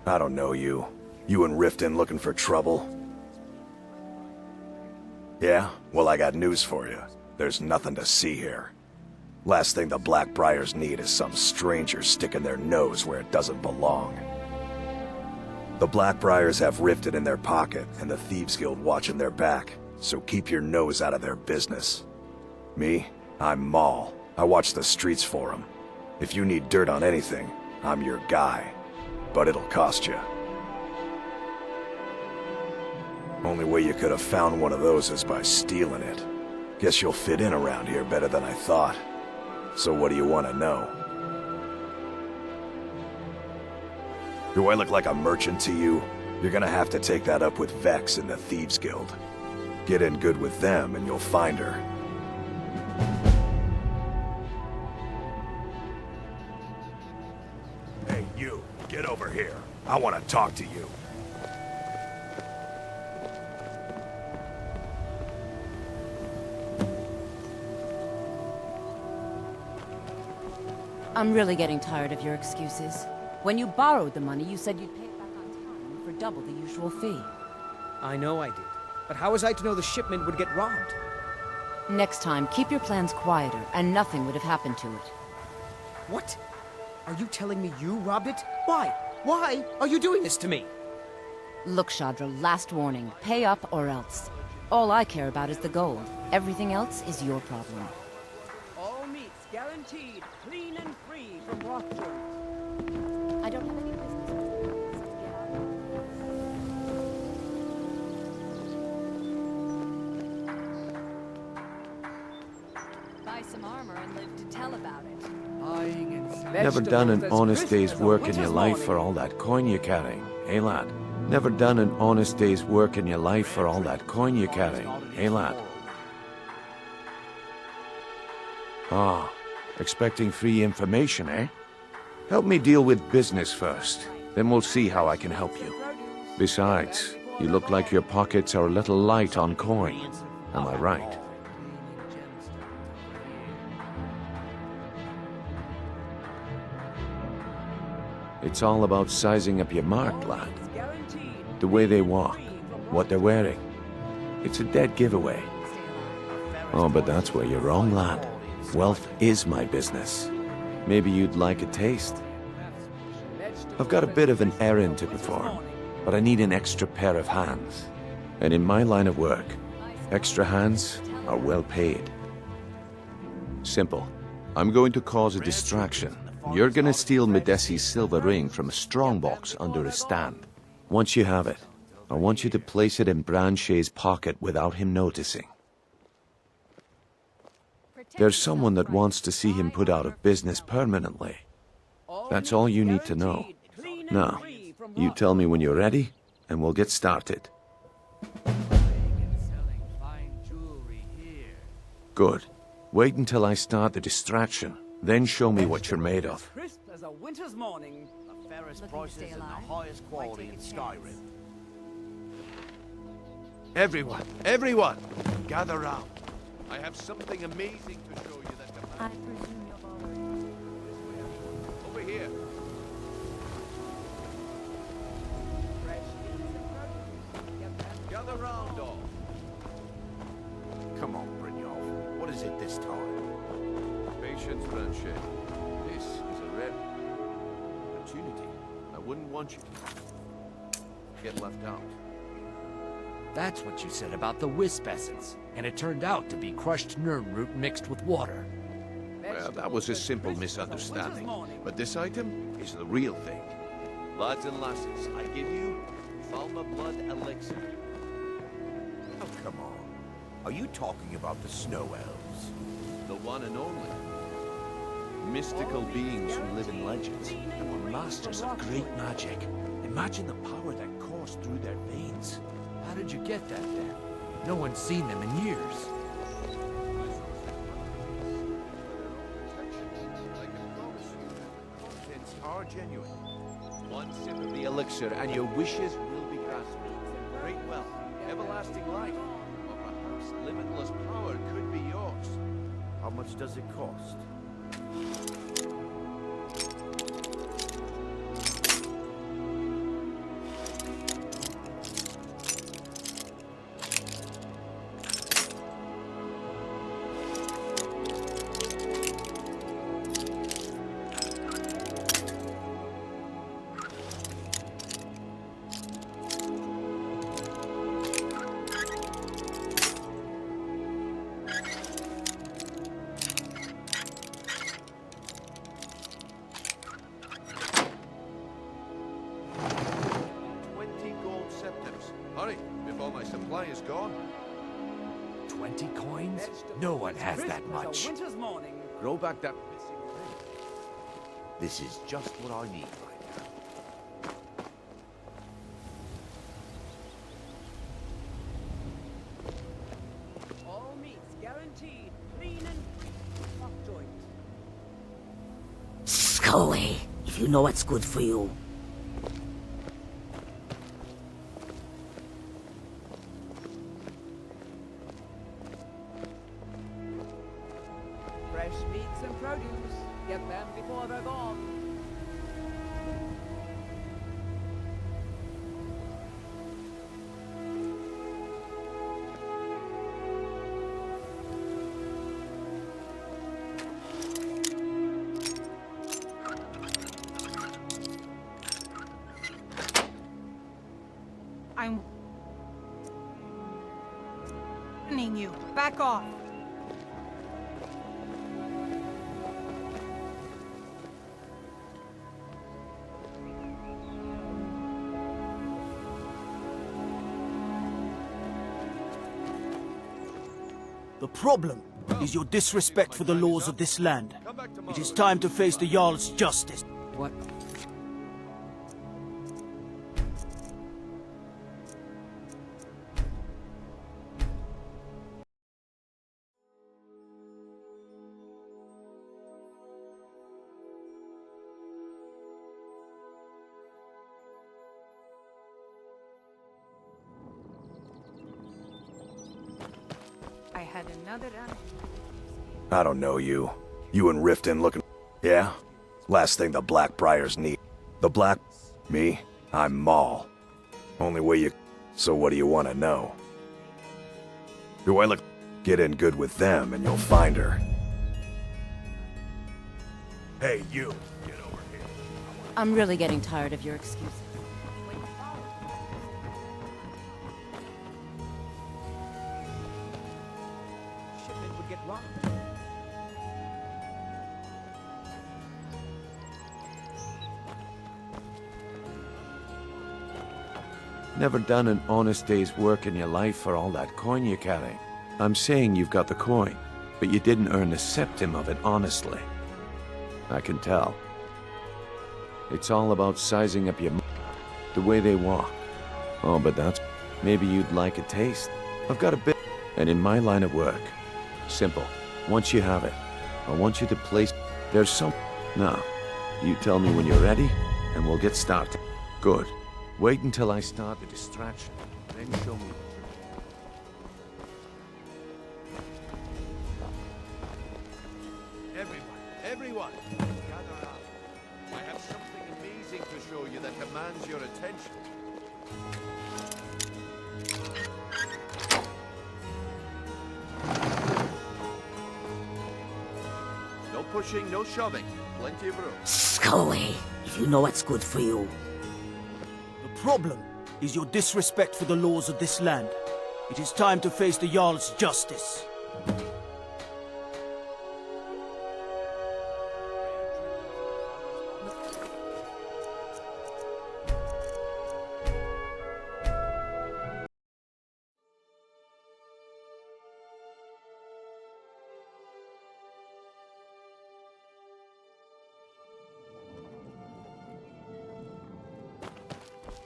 S6: I don't know you. You and Riften looking for trouble? Yeah? Well, I got news for you. There's nothing to see here. Last thing the Blackbriars need is some stranger sticking their nose where it doesn't belong. The Blackbriars have Riften in their pocket, and the Thieves Guild watching their back, so keep your nose out of their business. Me? I'm Maul. I watch the streets for them. If you need dirt on anything, I'm your guy. But it'll cost you. Only way you could have found one of those is by stealing it. Guess you'll fit in around here better than I thought. So what do you want to know? Do I look like a merchant to you? You're gonna have to take that up with Vex in the Thieves Guild. Get in good with them and you'll find her. Hey, you, get over here. I want to talk to you.
S9: I'm really getting tired of your excuses. When you borrowed the money, you said you'd pay it back on time for double the usual fee.
S19: I know I did. But how was I to know the shipment would get robbed?
S9: Next time, keep your plans quieter, and nothing would have happened to it.
S19: What? Are you telling me you robbed it? Why? Why are you doing this to me?
S9: Look, Shadra, last warning. Pay up or else. All I care about is the gold. Everything else is your problem.
S7: All meats guaranteed, clean and free from rockjoy.
S9: I don't have any business with you, so get out.
S14: Buy some armor and live to tell about it.
S2: Never done an honest day's work in your life for all that coin you're carrying, eh, lad? Never done an honest day's work in your life for all that coin you're carrying, eh, lad? Ah, expecting free information, eh? Help me deal with business first, then we'll see how I can help you. Besides, you look like your pockets are a little light on coin. Am I right? It's all about sizing up your mark, lad. The way they walk, what they're wearing. It's a dead giveaway. Oh, but that's where you're wrong, lad. Wealth is my business. Maybe you'd like a taste. I've got a bit of an errand to perform, but I need an extra pair of hands. And in my line of work, extra hands are well paid. Simple. I'm going to cause a distraction. You're gonna steal Medesi's silver ring from a strongbox under his stand. Once you have it, I want you to place it in Branche's pocket without him noticing. There's someone that wants to see him put out of business permanently. That's all you need to know. Now, you tell me when you're ready, and we'll get started. Good. Wait until I start the distraction, then show me what you're made of.
S7: Crisp as a winter's morning.
S13: The fairest prices and the highest quality in Skyrim.
S2: Everyone, gather round. I have something amazing to show you that
S9: I presume you're already...
S2: over here. Gather round, all.
S10: Come on, Brynjolf. What is it this time?
S2: Patience, Branche. This is a rare opportunity. I wouldn't want you to get left out.
S10: That's what you said about the wisp essence, and it turned out to be crushed nern root mixed with water.
S2: Well, that was a simple misunderstanding. But this item is the real thing. Lads and lasses, I give you Falma Blood Elixir.
S10: Oh, come on. Are you talking about the snow elves?
S2: The one and only. Mystical beings who live in legends and were masters of great magic. Imagine the power that coursed through their veins.
S10: How did you get that then? No one's seen them in years.
S2: I can promise you that the contents are genuine. One sip of the elixir and your wishes will be granted. Great wealth, everlasting life, or perhaps limitless power could be yours.
S10: How much does it cost?
S11: Hurry, before my supply is gone.
S10: 20 coins? No one has that much.
S13: Winter's morning.
S11: Grow back that missing ring.
S10: This is just what I need right now.
S7: All meats guaranteed, clean and free. Hot joint.
S5: Scully, if you know what's good for you.
S7: Fresh meats and produce. Get them before they're gone.
S12: I'm warning you. Back off.
S13: The problem is your disrespect for the laws of this land. It is time to face the Jarl's justice.
S7: What?
S12: I had another run.
S6: I don't know you. You and Riften looking... Yeah? Last thing the Blackbriars need. The Black... Me? I'm Maul. Only way you... So what do you want to know? Do I look... Get in good with them and you'll find her. Hey, you! Get over here.
S9: I'm really getting tired of your excuses.
S13: Shipment would get robbed.
S2: Never done an honest day's work in your life for all that coin you carry. I'm saying you've got the coin, but you didn't earn a septim of it honestly. I can tell. It's all about sizing up your... the way they walk. Oh, but that's... Maybe you'd like a taste. I've got a bit... And in my line of work, simple. Once you have it, I want you to place... There's some... Now, you tell me when you're ready, and we'll get started. Good. Wait until I start the distraction, then show me.
S11: Everyone, gather up. I have something amazing to show you that demands your attention. No pushing, no shoving. Plenty of room.
S5: Scully, if you know what's good for you.
S13: The problem is your disrespect for the laws of this land. It is time to face the Jarl's justice.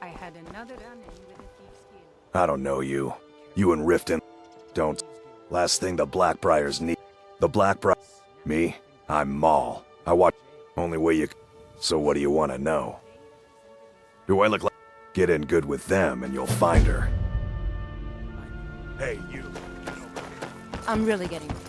S12: I had another run-in with a thief's skill.
S6: I don't know you. You and Riften... Don't... Last thing the Blackbriars need... The Blackbriar... Me? I'm Maul. I watch... Only way you... So what do you want to know? Do I look like... Get in good with them and you'll find her. Hey, you.
S9: I'm really getting tired.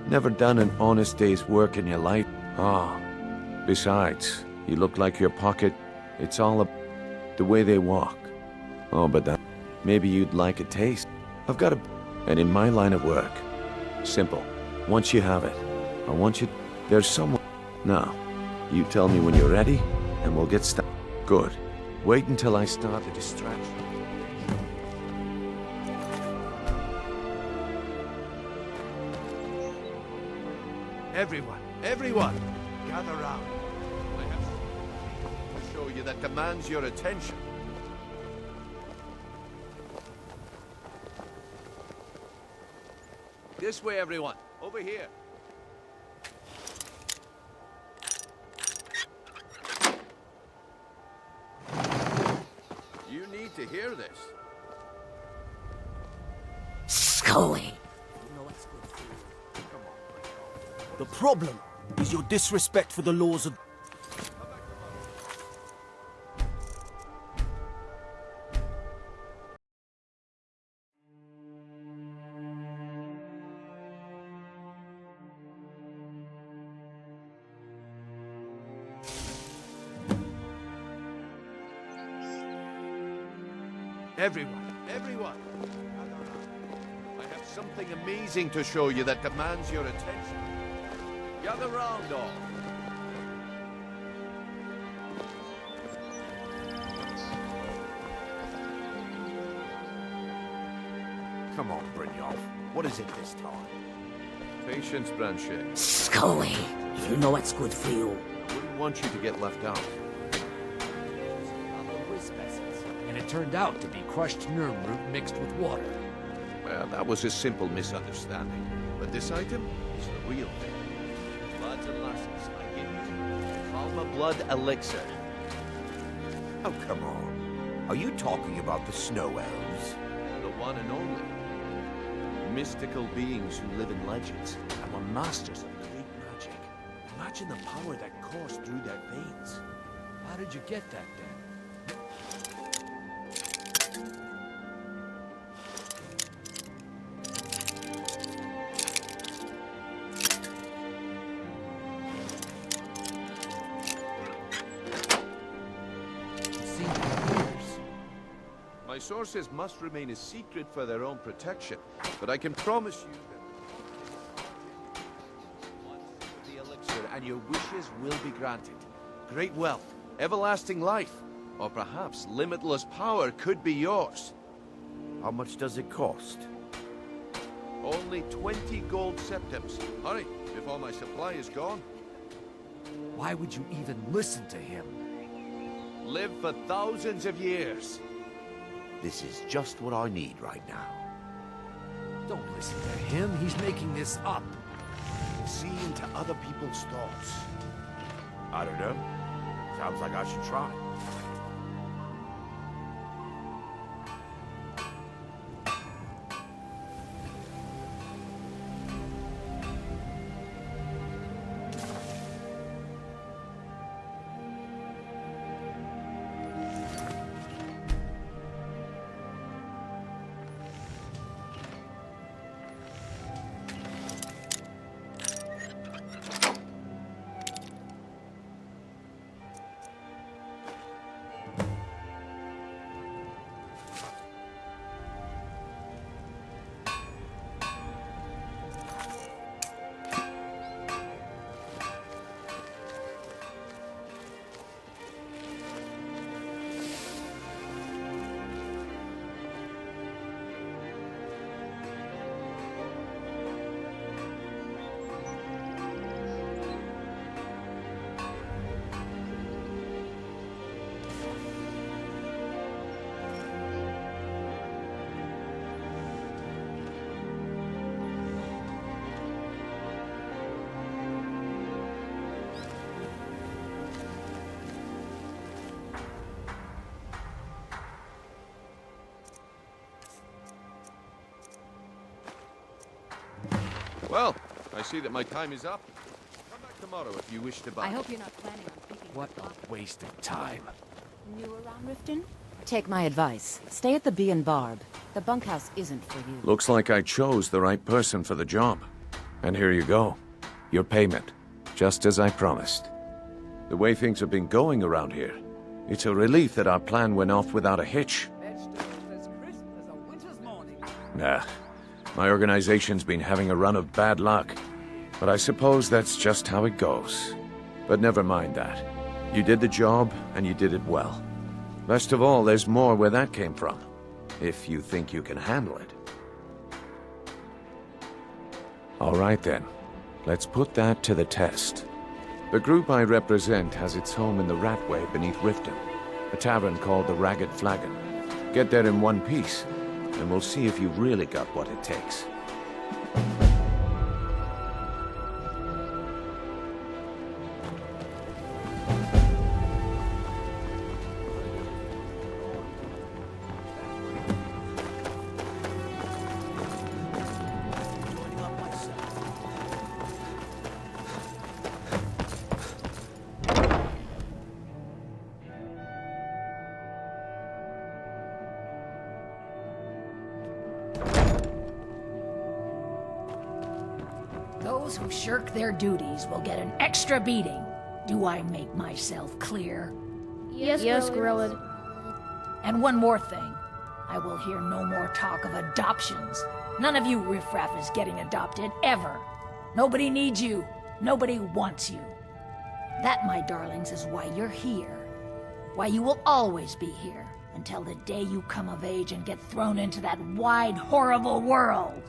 S2: Never done an honest day's work in your life? Ah. Besides, you look like your pocket... It's all the way they walk. Oh, but that... Maybe you'd like a taste. I've got a... And in my line of work, simple. Once you have it, I want you... There's someone... Now, you tell me when you're ready, and we'll get started. Good. Wait until I start the distraction.
S11: Everyone, Everyone, gather round. I have something to show you that demands your attention. This way, everyone. Over here. You need to hear this.
S5: Scully.
S13: The problem is your disrespect for the laws of...
S11: Everyone. I have something amazing to show you that demands your attention. Gather round, all.
S10: Come on, Brynjolf. What is it this time?
S11: Patience, Branche.
S5: Scully, you know what's good for you.
S11: I wouldn't want you to get left out.
S10: And it turned out to be crushed Nirnroot mixed with water.
S11: Well, that was a simple misunderstanding. But this item is the real thing. Lads and lasses, I give you Palma Blood Elixir.
S10: Oh, come on. Are you talking about the Snow Elves?
S11: The one and only. Mystical beings who live in legends and were masters of great magic. Imagine the power that coursed through their veins.
S10: How did you get that, then?
S11: My sources must remain a secret for their own protection, but I can promise you that once the elixir and your wishes will be granted. Great wealth, everlasting life, or perhaps limitless power could be yours.
S10: How much does it cost?
S11: Only 20 gold septims. Hurry, before my supply is gone.
S10: Why would you even listen to him?
S11: Live for thousands of years.
S10: This is just what I need right now. Don't listen to him. He's making this up.
S11: See into other people's thoughts.
S10: I don't know. Sounds like I should try.
S11: Well, I see that my time is up. Come back tomorrow if you wish to buy.
S9: I hope you're not planning on picking
S10: What a waste of time.
S9: New around Riften? Take my advice. Stay at the Bee and Barb. The bunkhouse isn't for you.
S2: Looks like I chose the right person for the job. And here you go. Your payment. Just as I promised. The way things have been going around here, it's a relief that our plan went off without a hitch. Nah. My organization's been having a run of bad luck. But I suppose that's just how it goes. But never mind that. You did the job, and you did it well. Best of all, there's more where that came from. If you think you can handle it. All right then.
S11: Let's put that to the test. The group I represent has its home in the Ratway beneath Riften, a tavern called the Ragged Flagon. Get there in one piece, and we'll see if you've really got what it takes.
S1: Those who shirk their duties will get an extra beating. Do I make myself clear?
S3: Yes, Grillad.
S1: And one more thing. I will hear no more talk of adoptions. None of you riffraff is getting adopted, ever. Nobody needs you. Nobody wants you. That, my darlings, is why you're here. Why you will always be here, until the day you come of age and get thrown into that wide, horrible world.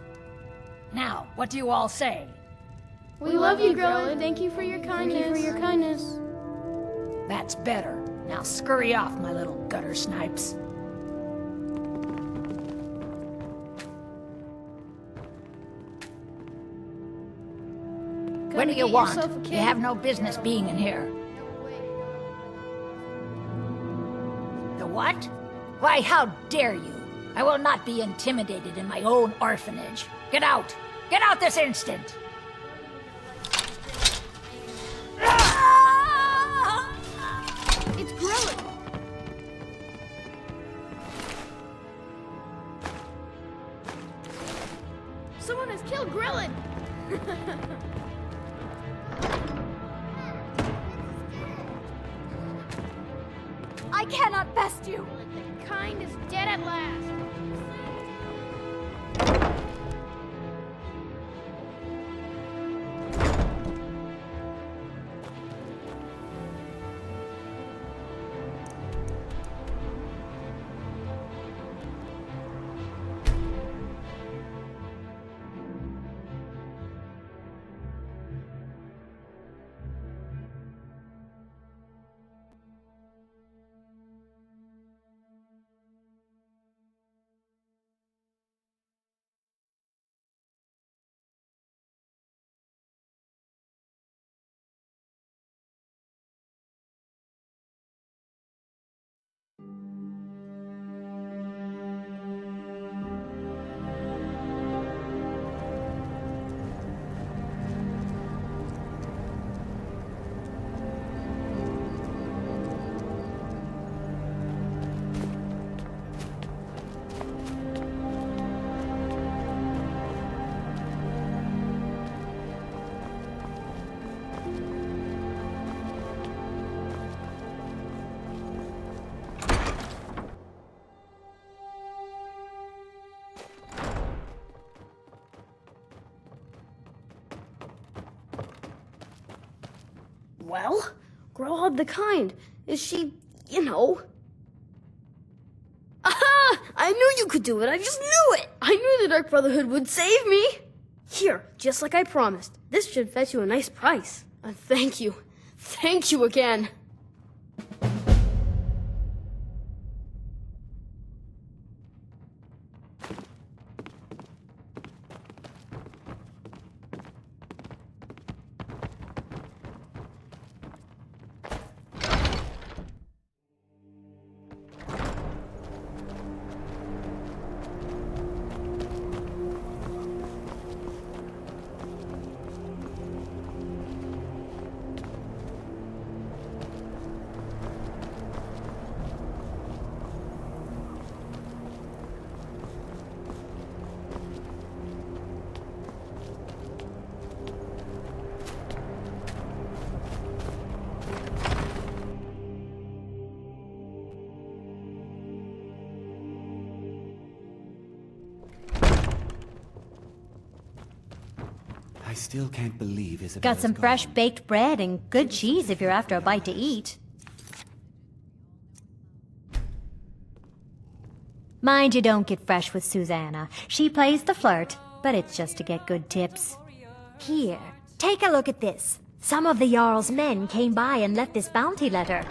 S1: Now, what do you all say?
S3: We love you, Grillad. Thank you for your kindness.
S1: That's better. Now scurry off, my little gutter snipes. What do you want? You have no business being in here. The what? Why, how dare you? I will not be intimidated in my own orphanage. Get out! Get out this instant!
S3: It's Grillad. Someone has killed Grillad.
S1: I cannot best you.
S3: The kind is dead at last. Well, Grillad the Kind. Is she, Aha! I knew you could do it. I just knew it. I knew the Dark Brotherhood would save me. Here, just like I promised. This should fetch you a nice price. Thank you. Thank you again.
S20: I still can't believe Isabella's
S22: Got some fresh baked bread and good cheese if you're after a bite to eat. Mind you don't get fresh with Susanna. She plays the flirt, but it's just to get good tips. Here, take a look at this. Some of the Jarl's men came by and left this bounty letter.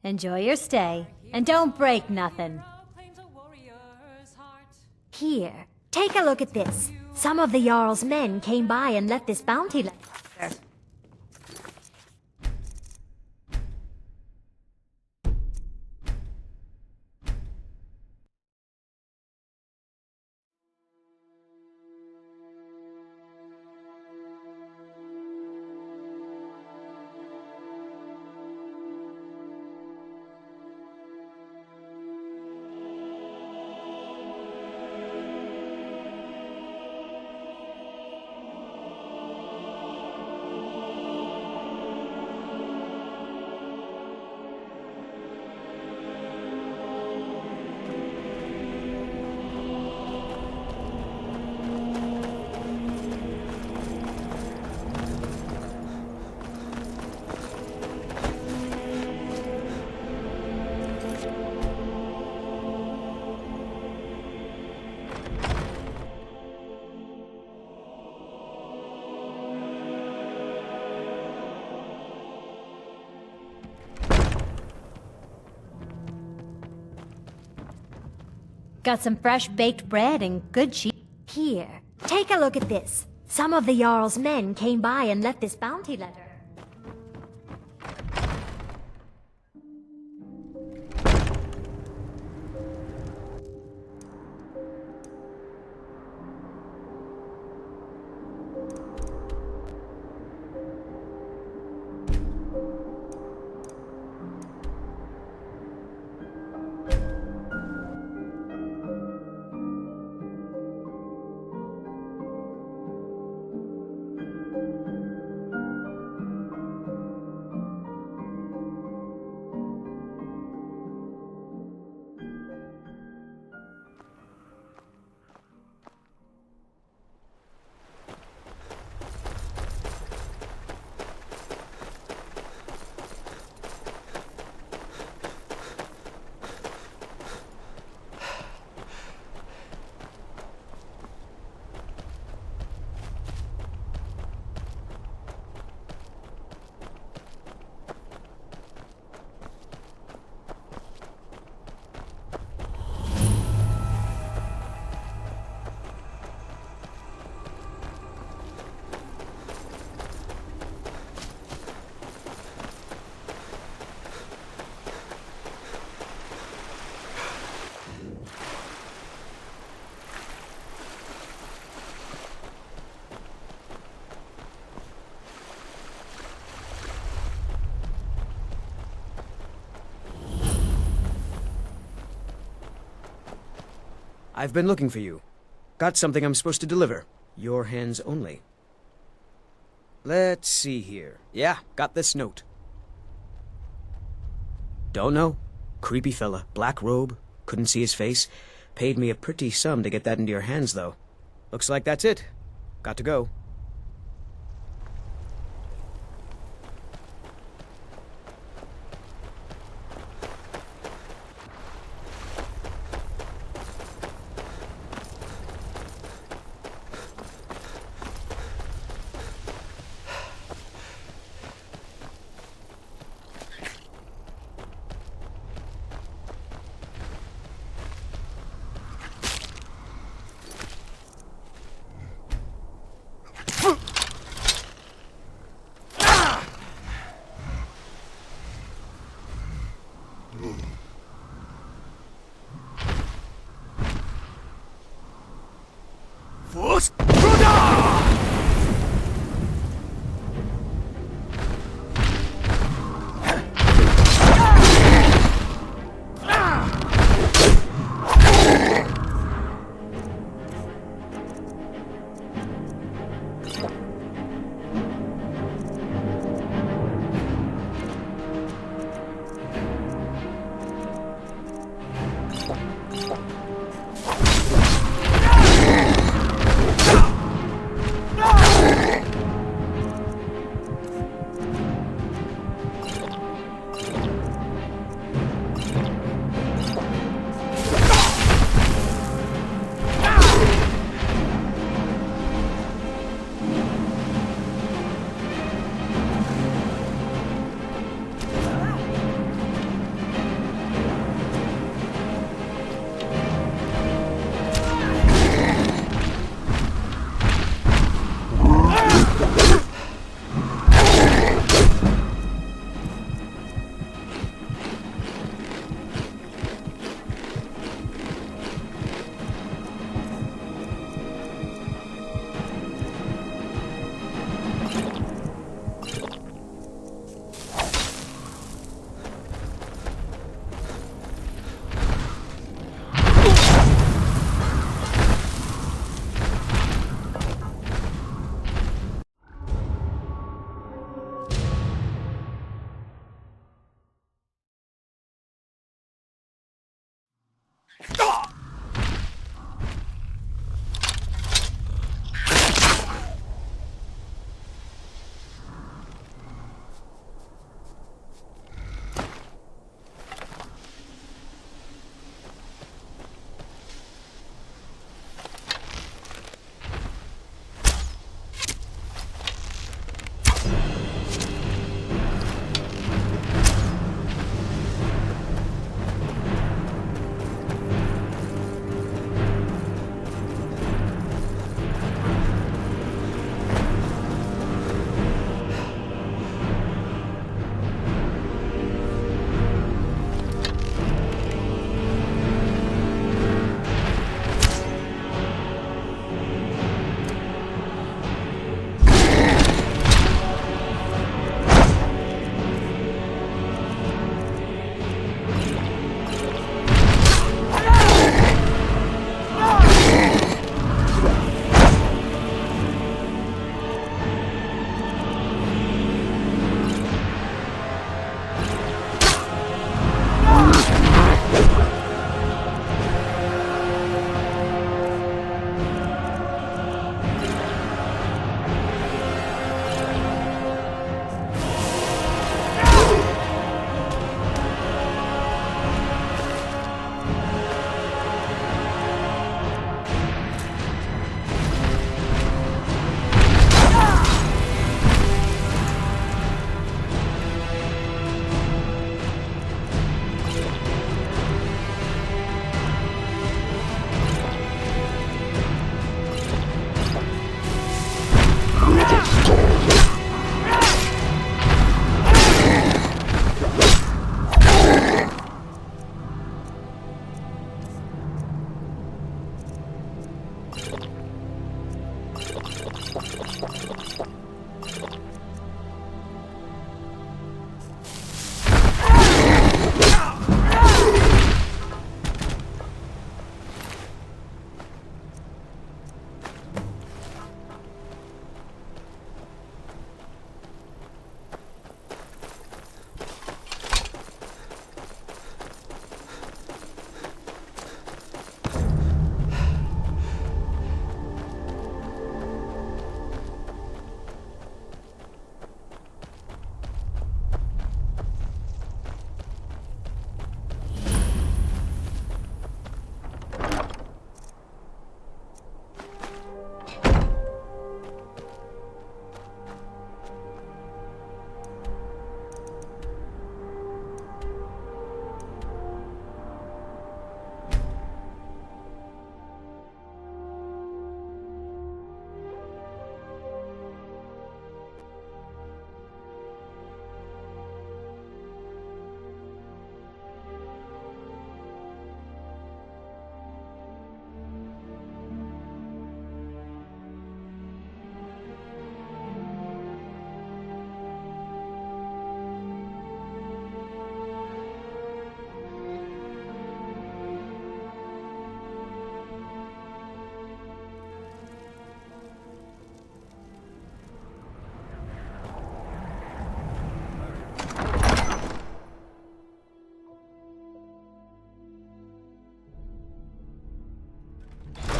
S22: Enjoy your stay, and don't break nothing. Here, take a look at this. Some of the Jarl's men came by and left this bounty letter. Got some fresh baked bread and good cheese. Here, take a look at this. Some of the Jarl's men came by and left this bounty letter.
S19: I've been looking for you. Got something I'm supposed to deliver. Your hands only. Let's see here. Yeah, got this note. Don't know. Creepy fella. Black robe. Couldn't see his face. Paid me a pretty sum to get that into your hands, though. Looks like that's it. Got to go.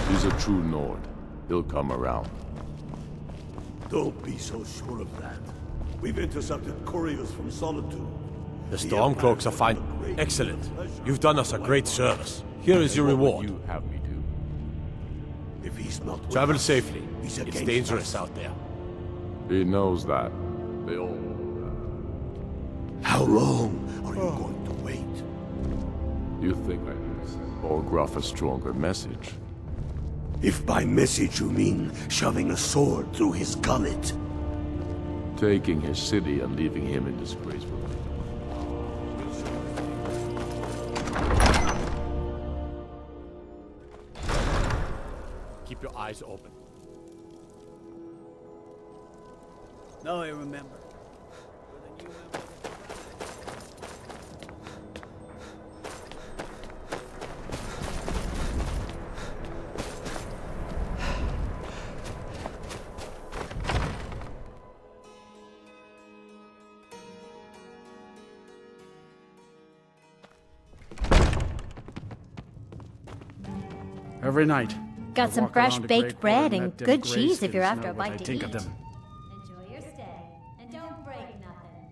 S4: He's a true Nord. He'll come around.
S17: Don't be so sure of that. We've intercepted couriers from Solitude.
S8: The Stormcloaks are fine. Excellent. You've done us a great service. Here is your reward.
S4: You have me do.
S17: If he's not with
S8: Travel
S17: us,
S8: safely.
S17: he's
S8: It's
S17: against
S8: dangerous
S17: us.
S8: out there.
S4: He knows that. They all know
S17: How long are you going to wait?
S4: that. You think I can send Orgruff a stronger message?
S17: If by message you mean shoving a sword through his gullet.
S4: Taking his city and leaving him in disgrace will be.
S8: Keep your eyes open.
S13: Now I remember.
S16: Every night.
S22: Got
S16: I
S22: some
S16: walk
S22: fresh
S16: around the
S22: baked
S16: great
S22: bread
S16: hall
S22: and
S16: let them
S22: good
S16: gray
S22: cheese if you're
S16: skins
S22: after
S16: know
S22: a
S16: what I
S22: bite to
S16: think
S22: eat.
S16: of them.
S22: Enjoy your stay, and don't break nothing.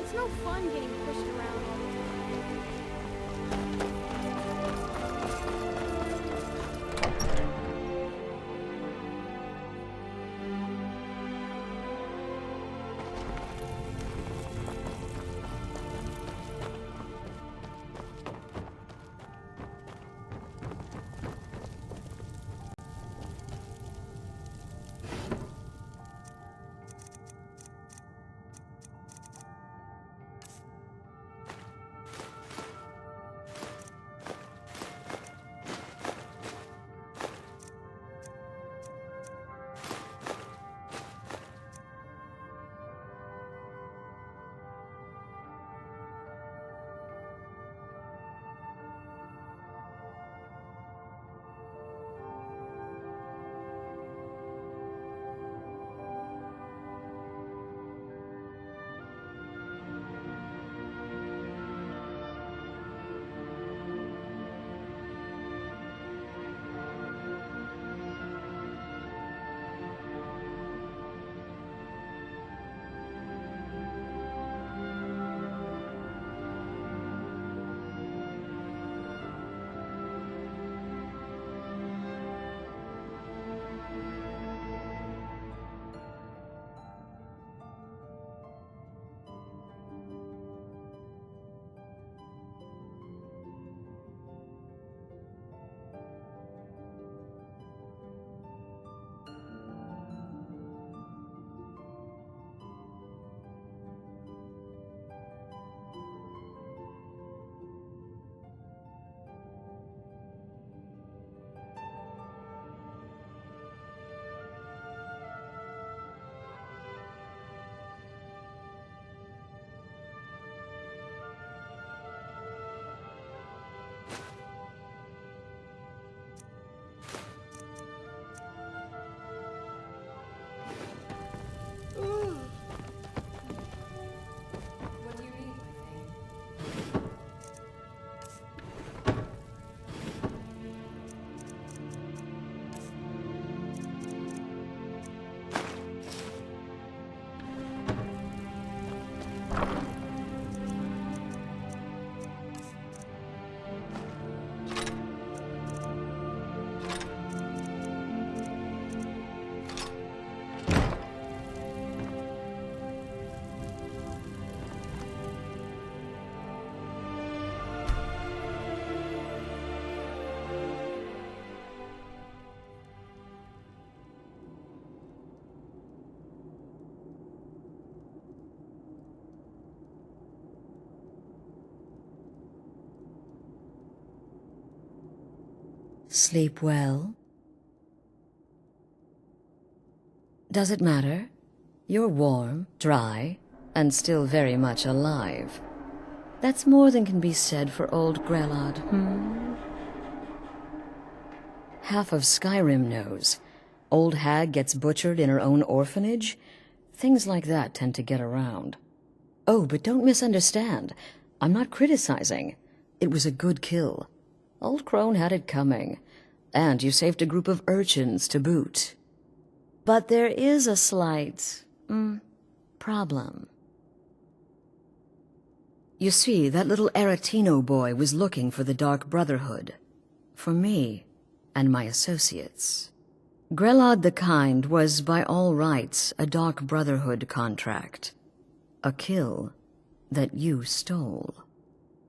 S3: It's no fun getting pushed around all the time.
S21: Sleep well? Does it matter? You're warm, dry, and still very much alive. That's more than can be said for old Grelod, Half of Skyrim knows. Old hag gets butchered in her own orphanage. Things like that tend to get around. Oh, but don't misunderstand. I'm not criticizing. It was a good kill. Old Crone had it coming. And you saved a group of urchins to boot. But there is a slight, problem. You see, that little Aretino boy was looking for the Dark Brotherhood. For me and my associates. Grelod the Kind was, by all rights, a Dark Brotherhood contract. A kill that you stole.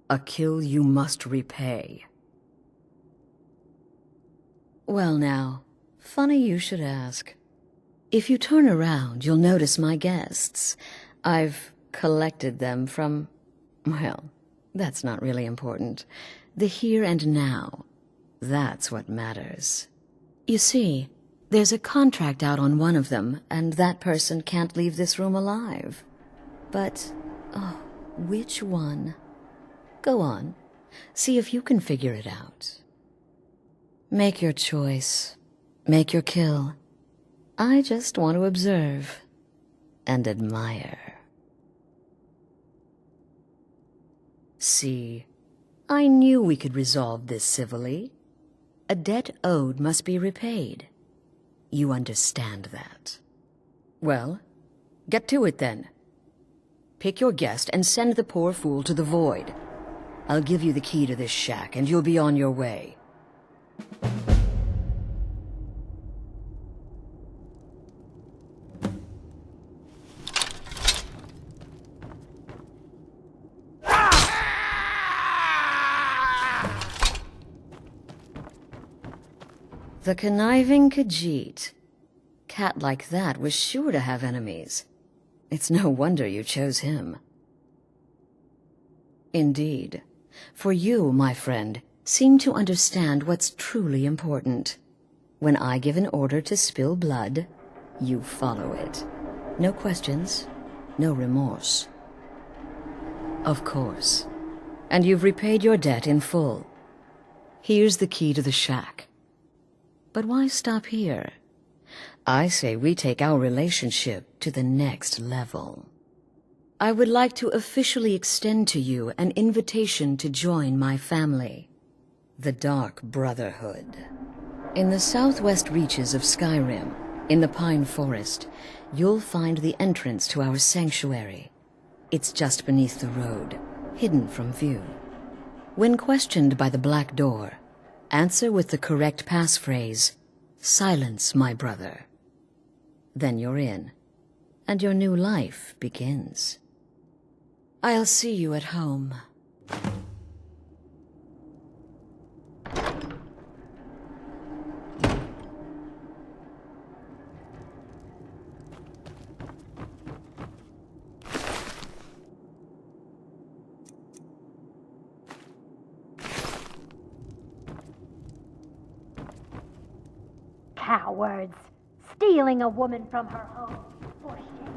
S21: A kill you must repay. Well now, funny you should ask. If you turn around, you'll notice my guests. I've collected them from... well, that's not really important. The here and now. That's what matters. You see, there's a contract out on one of them, and that person can't leave this room alive. But, oh, which one? Go on. See if you can figure it out. Make your choice. Make your kill. I just want to observe and admire. See, I knew we could resolve this civilly. A debt owed must be repaid. You understand that. Well, get to it then. Pick your guest and send the poor fool to the void. I'll give you the key to this shack and you'll be on your way. The conniving Khajiit. Cat like that was sure to have enemies. It's no wonder you chose him. Indeed. For you, my friend, seem to understand what's truly important. When I give an order to spill blood, you follow it. No questions, no remorse. Of course. And you've repaid your debt in full. Here's the key to the shack. But why stop here? I say we take our relationship to the next level. I would like to officially extend to you an invitation to join my family, the Dark Brotherhood. In the southwest reaches of Skyrim, in the Pine Forest, you'll find the entrance to our sanctuary. It's just beneath the road, hidden from view. When questioned by the Black Door, answer with the correct passphrase, "Silence, my brother." Then you're in, and your new life begins. I'll see you at home.
S22: Cowards! Stealing a woman from her home. For shame.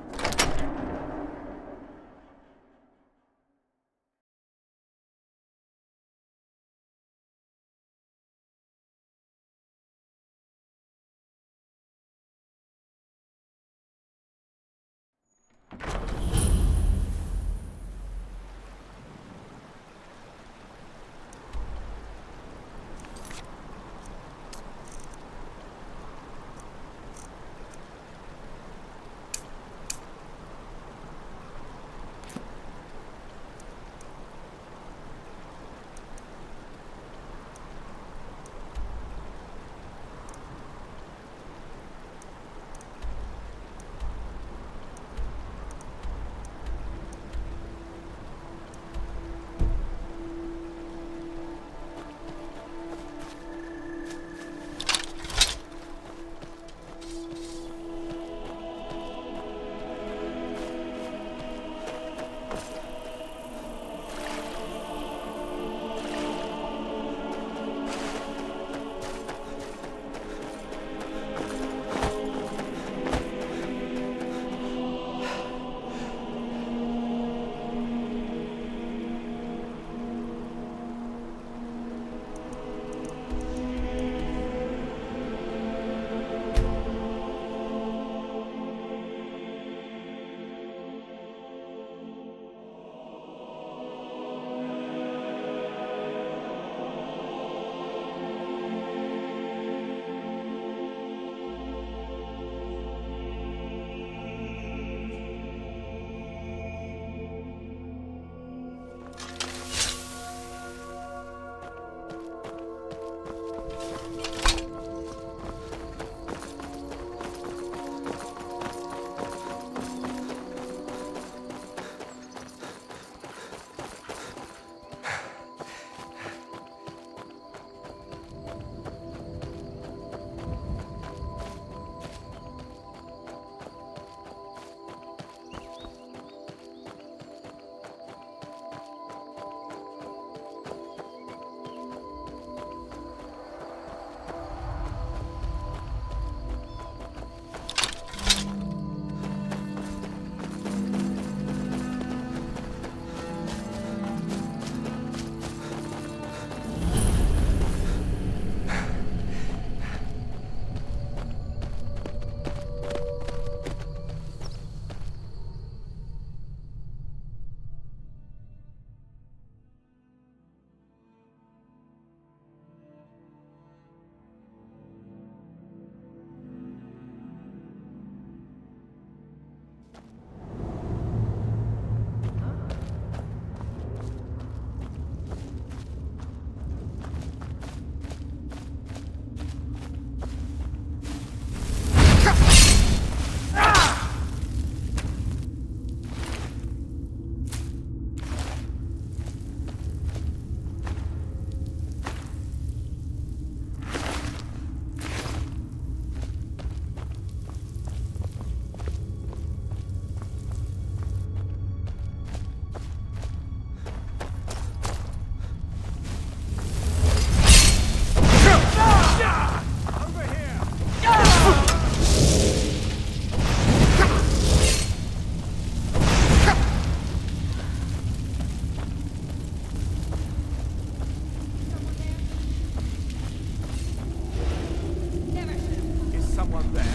S8: Someone there?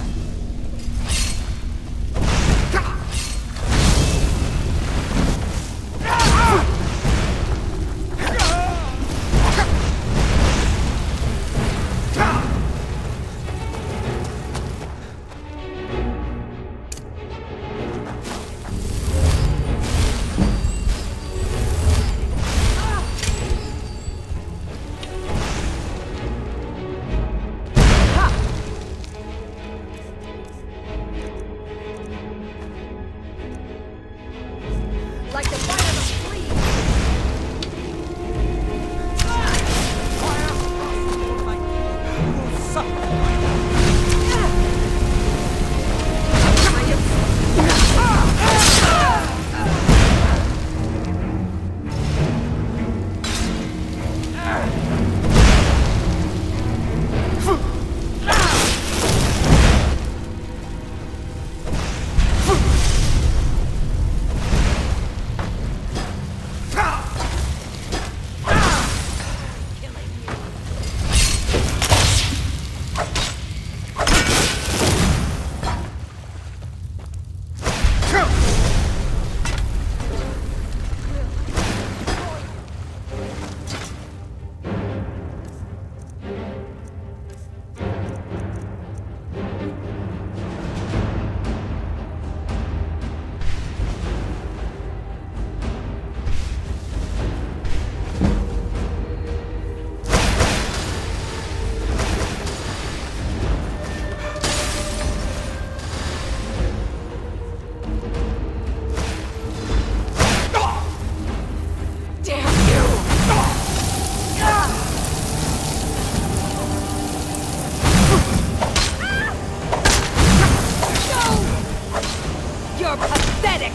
S1: Like the bite of a flea.
S12: You're pathetic!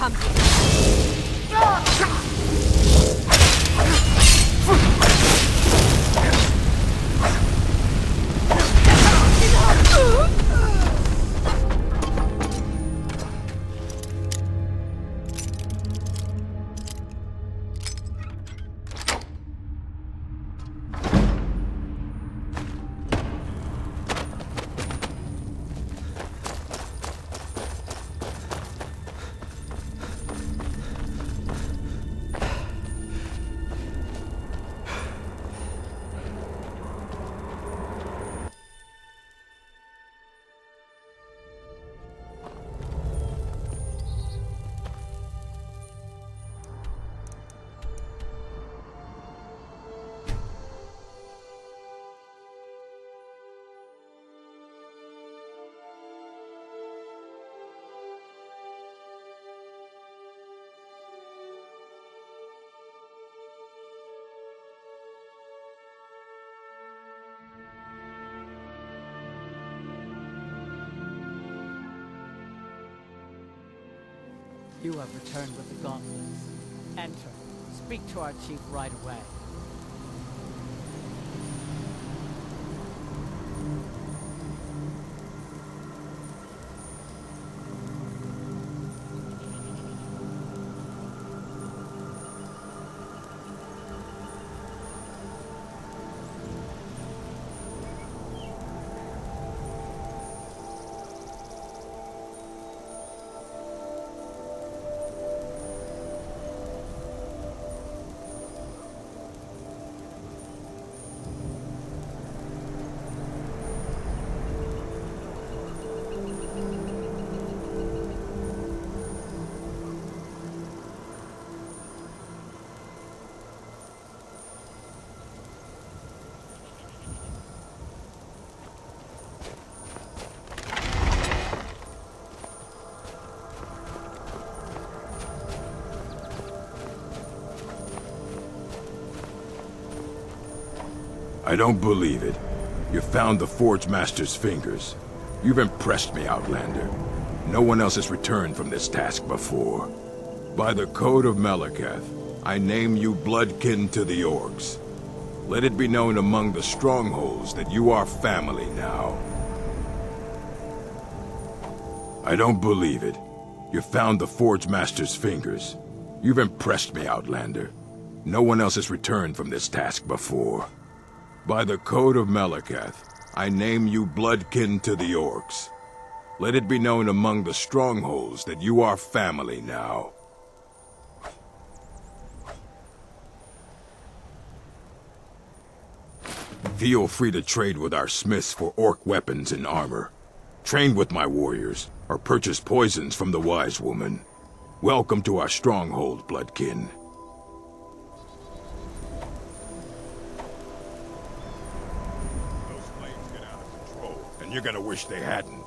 S1: Come here.
S15: You have returned with the gauntlets. Enter. Speak to our chief right away.
S16: I don't believe it. You found the Forge Master's fingers. You've impressed me, Outlander. No one else has returned from this task before. By the Code of Malakath, I name you bloodkin to the orcs. Let it be known among the strongholds that you are family now. I don't believe it. You found the Forge Master's fingers. You've impressed me, Outlander. No one else has returned from this task before. By the Code of Malakath, I name you bloodkin to the orcs. Let it be known among the strongholds that you are family now. Feel free to trade with our smiths for orc weapons and armor. Train with my warriors, or purchase poisons from the wise woman. Welcome to our stronghold, bloodkin. And you're gonna wish they hadn't.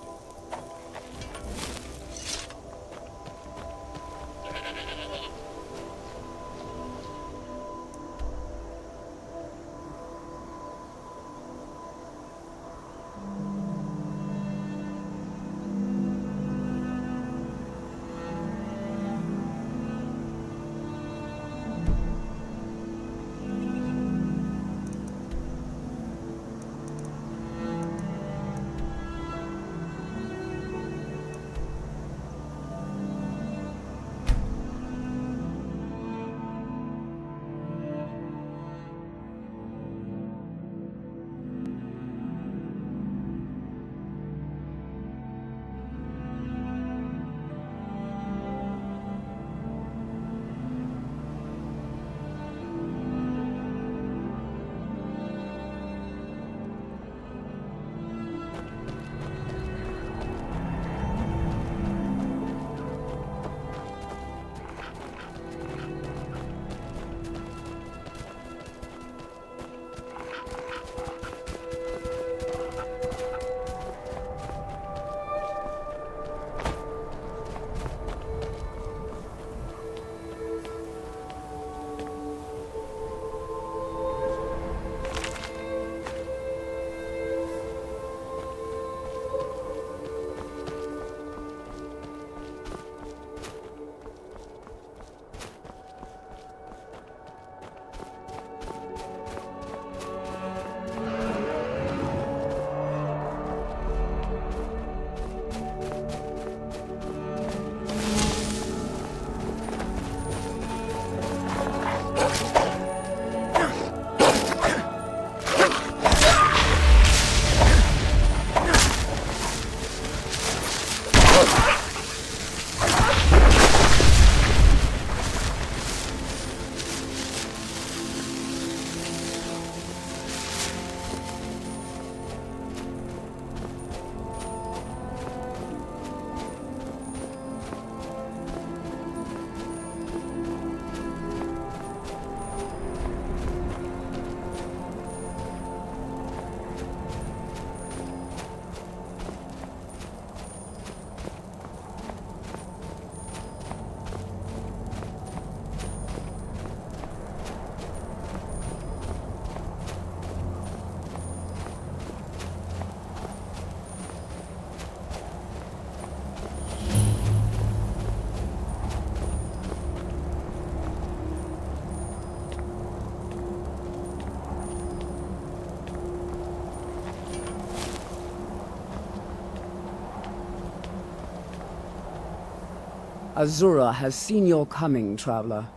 S7: Azura has seen your coming, traveler.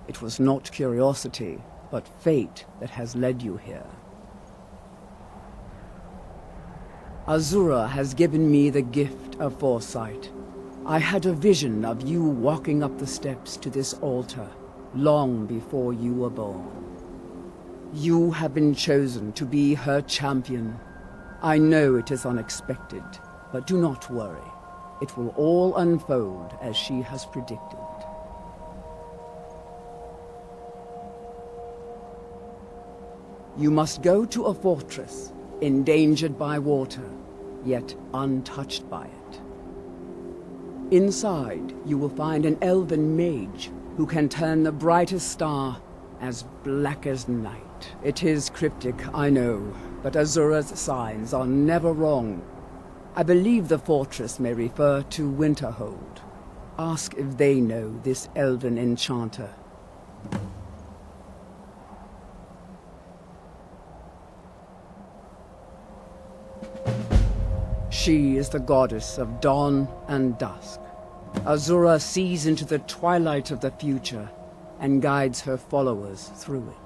S7: It was not curiosity, but fate that has led you here. Azura has given me the gift of foresight. I had a vision of you walking up the steps to this altar, long before you were born. You have been chosen to be her champion. I know it is unexpected, but do not worry. It will all unfold as she has predicted. You must go to a fortress, endangered by water, yet untouched by it. Inside, you will find an elven mage who can turn the brightest star as black as night. It is cryptic, I know, but Azura's signs are never wrong. I believe the fortress may refer to Winterhold. Ask if they know this elven enchanter. She is the goddess of dawn and dusk. Azura sees into the twilight of the future and guides her followers through it.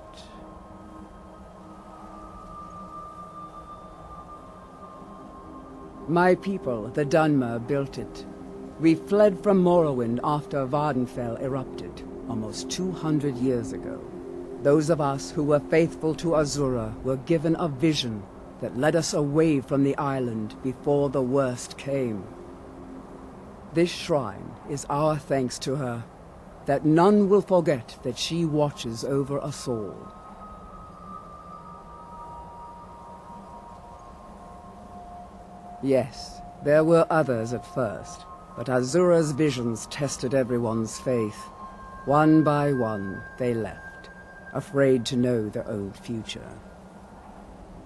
S7: My people, the Dunmer, built it. We fled from Morrowind after Vardenfell erupted, almost 200 years ago. Those of us who were faithful to Azura were given a vision that led us away from the island before the worst came. This shrine is our thanks to her, that none will forget that she watches over us all. Yes, there were others at first, but Azura's visions tested everyone's faith. One by one, they left, afraid to know their own future.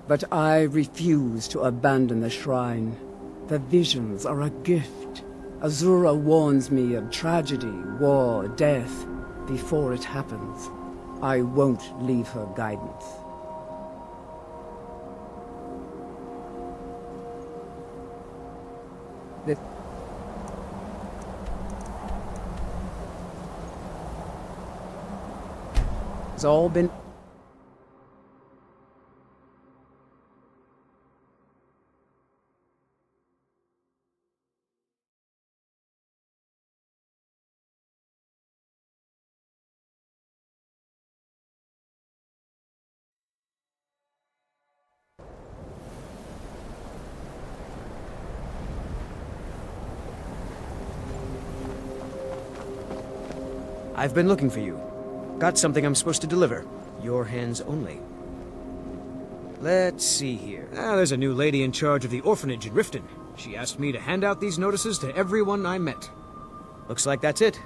S7: But I refuse to abandon the shrine. The visions are a gift. Azura warns me of tragedy, war, death, before it happens. I won't leave her guidance. It's all been...
S19: I've been looking for you. Got something I'm supposed to deliver. Your hands only. Let's see here. There's a new lady in charge of the orphanage in Riften. She asked me to hand out these notices to everyone I met. Looks like that's it.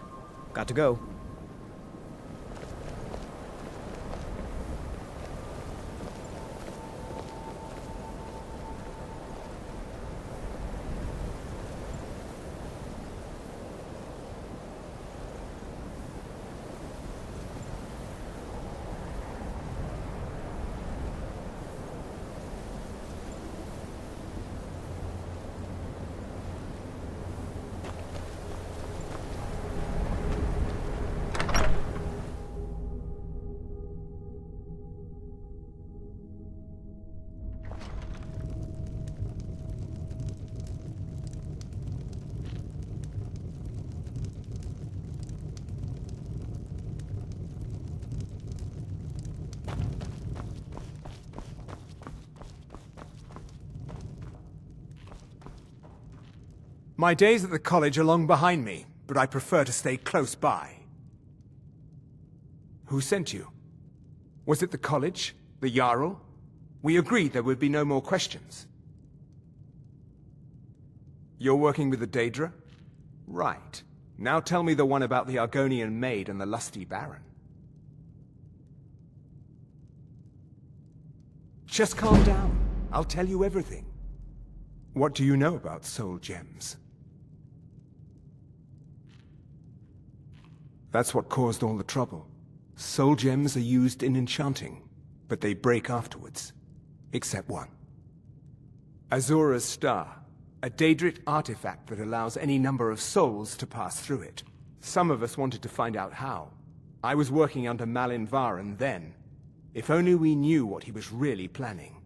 S19: Got to go.
S14: My days at the college are long behind me, but I prefer to stay close by. Who sent you? Was it the college? The Jarl? We agreed there would be no more questions. You're working with the Daedra? Right. Now tell me the one about the Argonian maid and the lusty baron. Just calm down. I'll tell you everything. What do you know about soul gems? That's what caused all the trouble. Soul gems are used in enchanting, but they break afterwards. Except one. Azura's Star, a Daedric artifact that allows any number of souls to pass through it. Some of us wanted to find out how. I was working under Malin Varen then. If only we knew what he was really planning.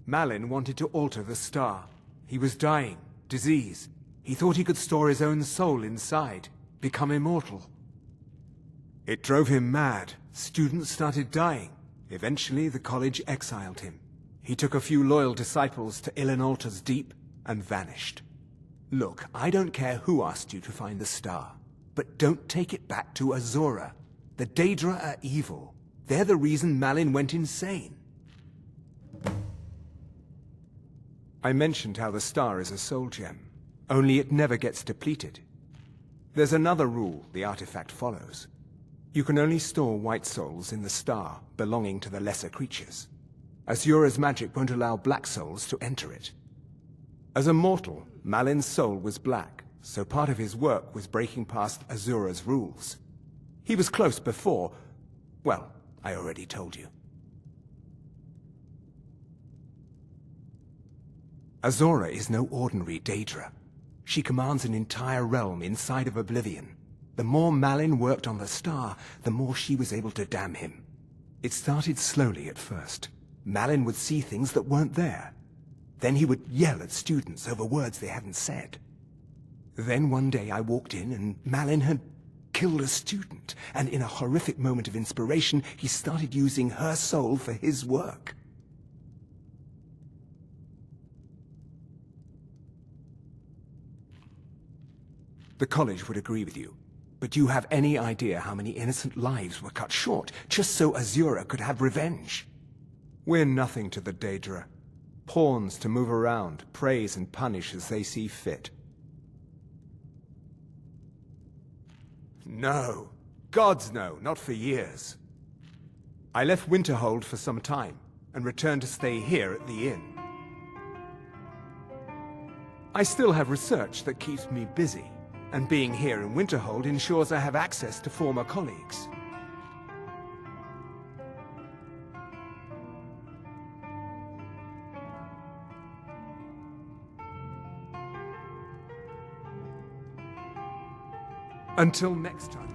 S14: Malin wanted to alter the star. He was dying, disease. He thought he could store his own soul inside, become immortal. It drove him mad. Students started dying. Eventually, the college exiled him. He took a few loyal disciples to Ilinalta's Deep and vanished. Look, I don't care who asked you to find the star, but don't take it back to Azora. The Daedra are evil. They're the reason Malin went insane. I mentioned how the star is a soul gem, only it never gets depleted. There's another rule the artifact follows. You can only store white souls in the star belonging to the lesser creatures. Azura's magic won't allow black souls to enter it. As a mortal, Malin's soul was black, so part of his work was breaking past Azura's rules. He was close before... well, I already told you. Azora is no ordinary Daedra. She commands an entire realm inside of Oblivion. The more Malin worked on the star, the more she was able to damn him. It started slowly at first. Malin would see things that weren't there. Then he would yell at students over words they hadn't said. Then one day I walked in and Malin had killed a student, and in a horrific moment of inspiration, he started using her soul for his work. The college would agree with you, but do you have any idea how many innocent lives were cut short just so Azura could have revenge? We're nothing to the Daedra. Pawns to move around, praise and punish as they see fit. No. Gods no, not for years. I left Winterhold for some time, and returned to stay here at the inn. I still have research that keeps me busy, and being here in Winterhold ensures I have access to former colleagues. Until next time.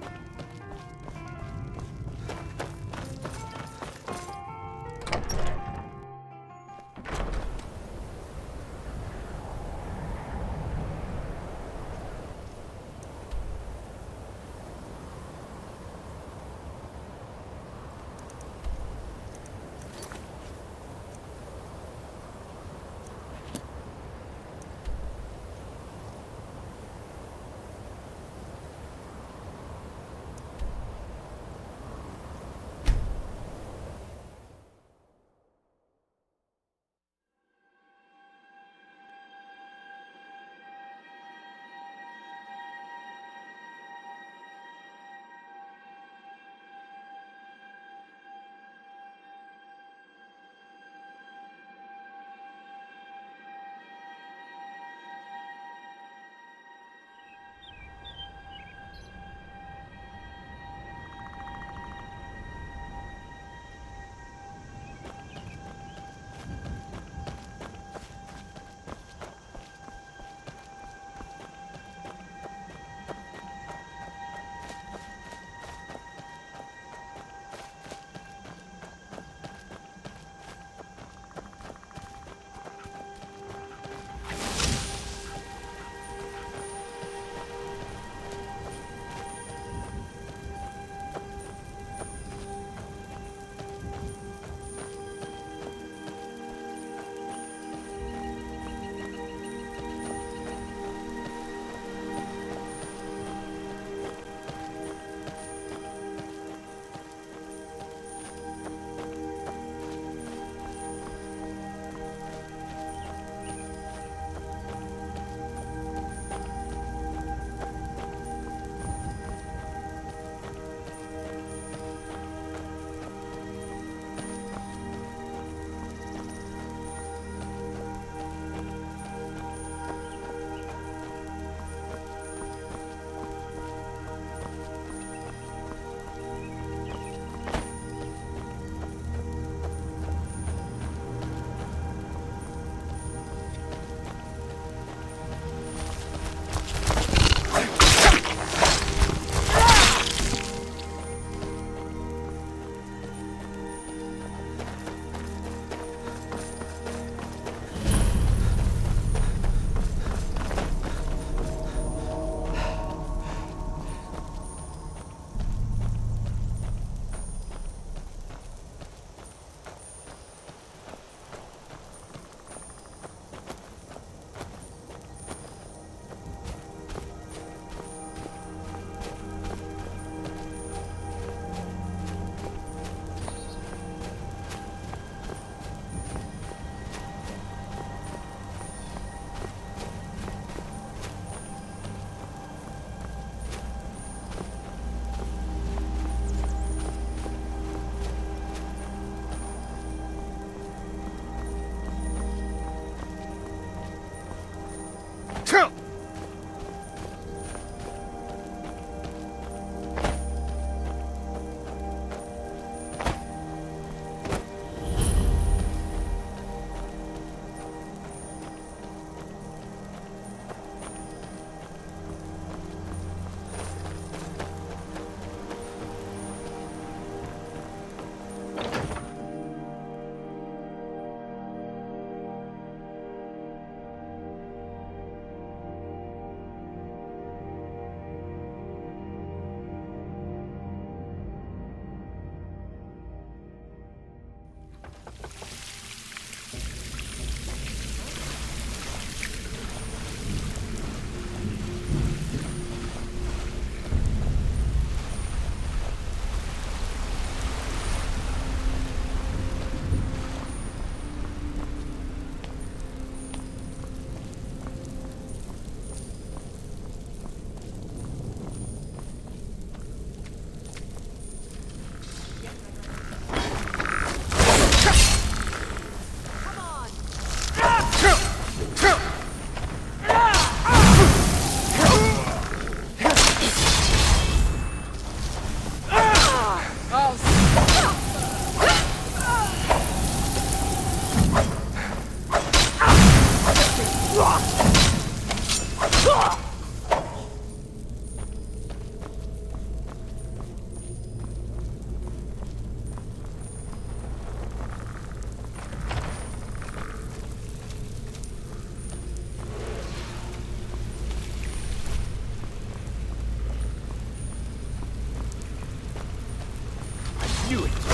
S10: knew it!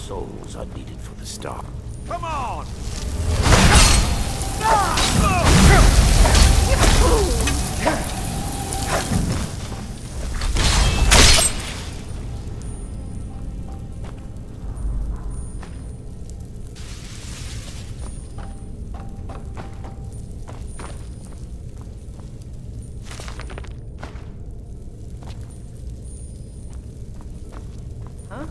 S10: souls are needed for the star.
S8: Come on!
S12: Huh?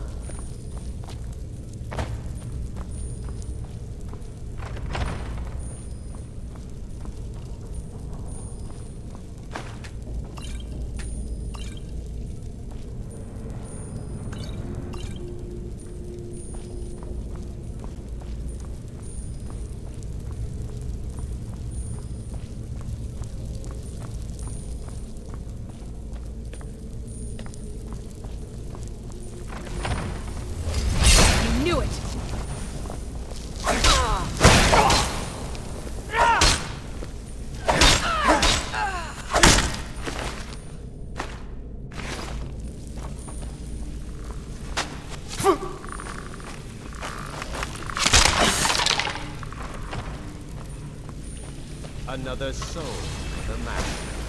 S11: Another soul for the master.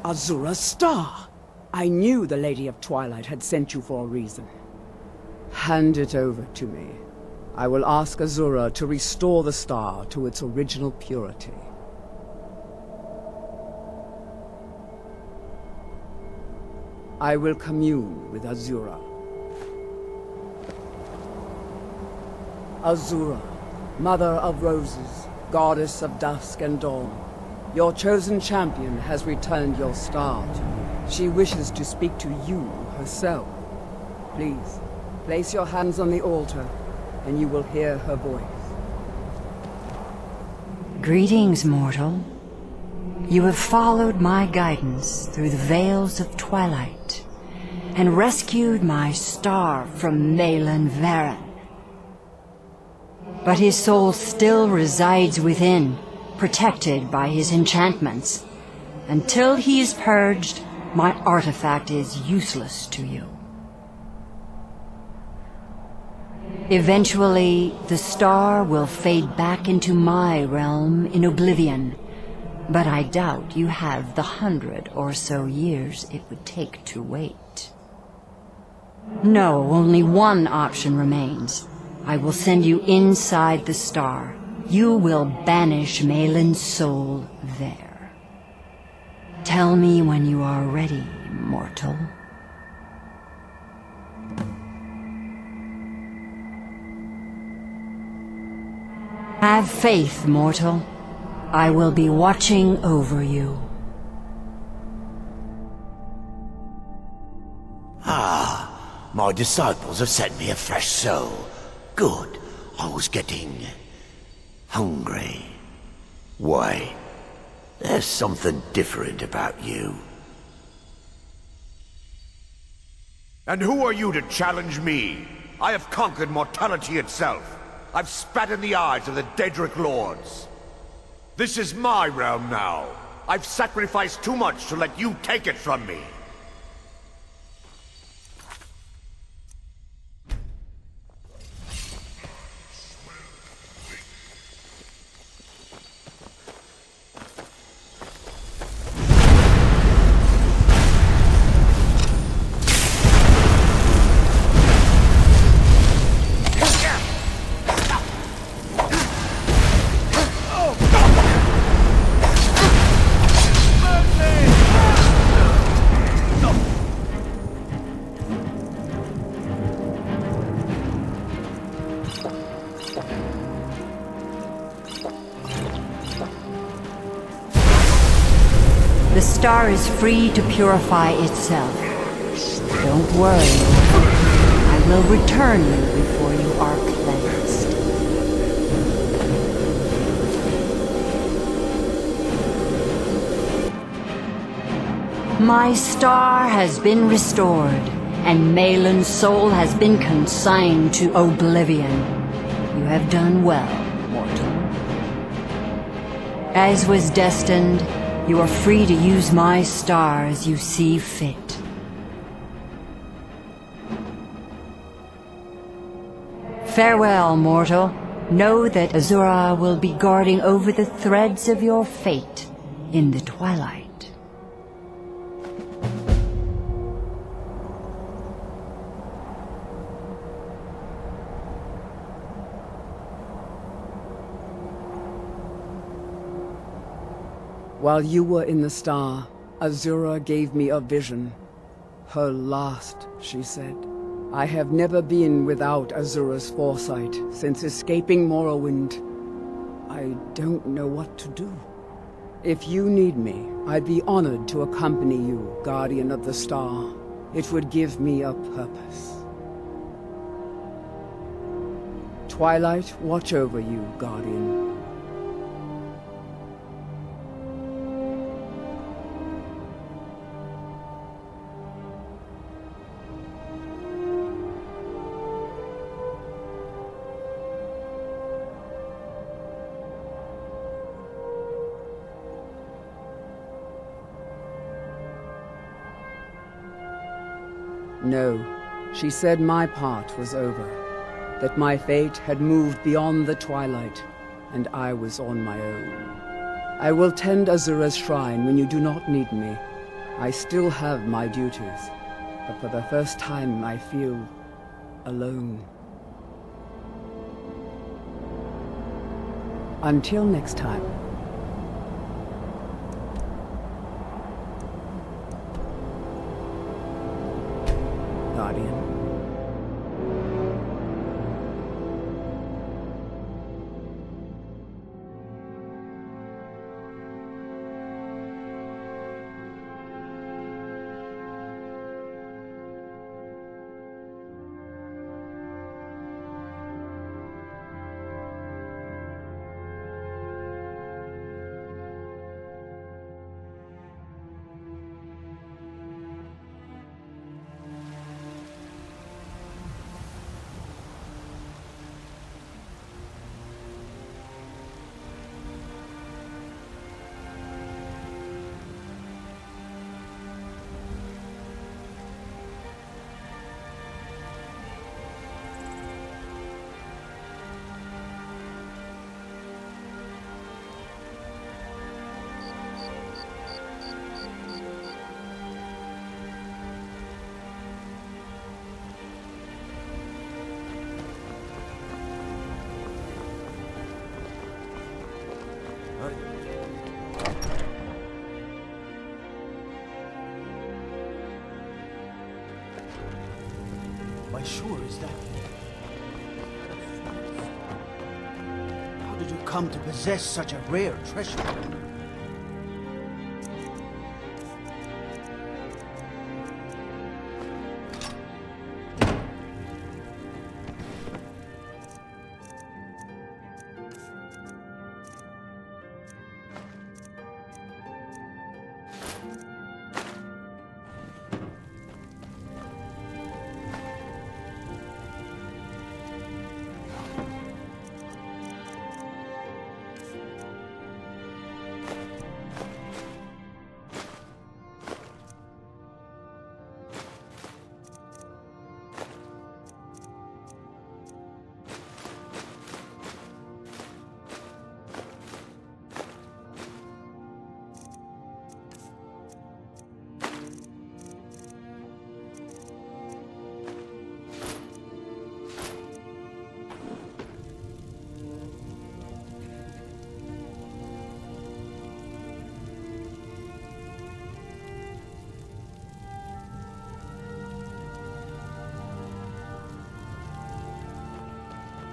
S7: Azura's star! I knew the Lady of Twilight had sent you for a reason. Hand it over to me. I will ask Azura to restore the star to its original purity. I will commune with Azura. Azura, Mother of Roses, Goddess of Dusk and Dawn, your chosen champion has returned your star to you. She wishes to speak to you herself. Please, place your hands on the altar, and you will hear her voice.
S6: Greetings, mortal. You have followed my guidance through the veils of twilight, and rescued my star from Malin Varen. But his soul still resides within, protected by his enchantments. Until he is purged, my artifact is useless to you. Eventually, the star will fade back into my realm in oblivion, but I doubt you have the 100 or so years it would take to wait. No, only one option remains. I will send you inside the star. You will banish Malin's soul there. Tell me when you are ready, mortal. Have faith, mortal. I will be watching over you.
S18: Ah, my disciples have sent me a fresh soul. Good. I was getting hungry. Why? There's something different about you.
S11: And who are you to challenge me? I have conquered mortality itself. I've spat in the eyes of the Daedric Lords. This is my realm now. I've sacrificed too much to let you take it from me.
S6: The star is free to purify itself. Don't worry. I will return you before you are cleansed. My star has been restored, and Malin's soul has been consigned to oblivion. You have done well, mortal. As was destined, you are free to use my star as you see fit. Farewell, mortal. Know that Azura will be guarding over the threads of your fate in the twilight.
S7: While you were in the star, Azura gave me a vision. Her last, she said. I have never been without Azura's foresight since escaping Morrowind. I don't know what to do. If you need me, I'd be honored to accompany you, Guardian of the Star. It would give me a purpose. Twilight, watch over you, Guardian. No, she said my part was over, that my fate had moved beyond the twilight, and I was on my own. I will tend Azura's shrine when you do not need me. I still have my duties, but for the first time I feel alone. Until next time. Guardian.
S13: Why, sure is that? How did you come to possess such a rare treasure?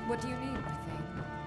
S5: What do you need, my thing?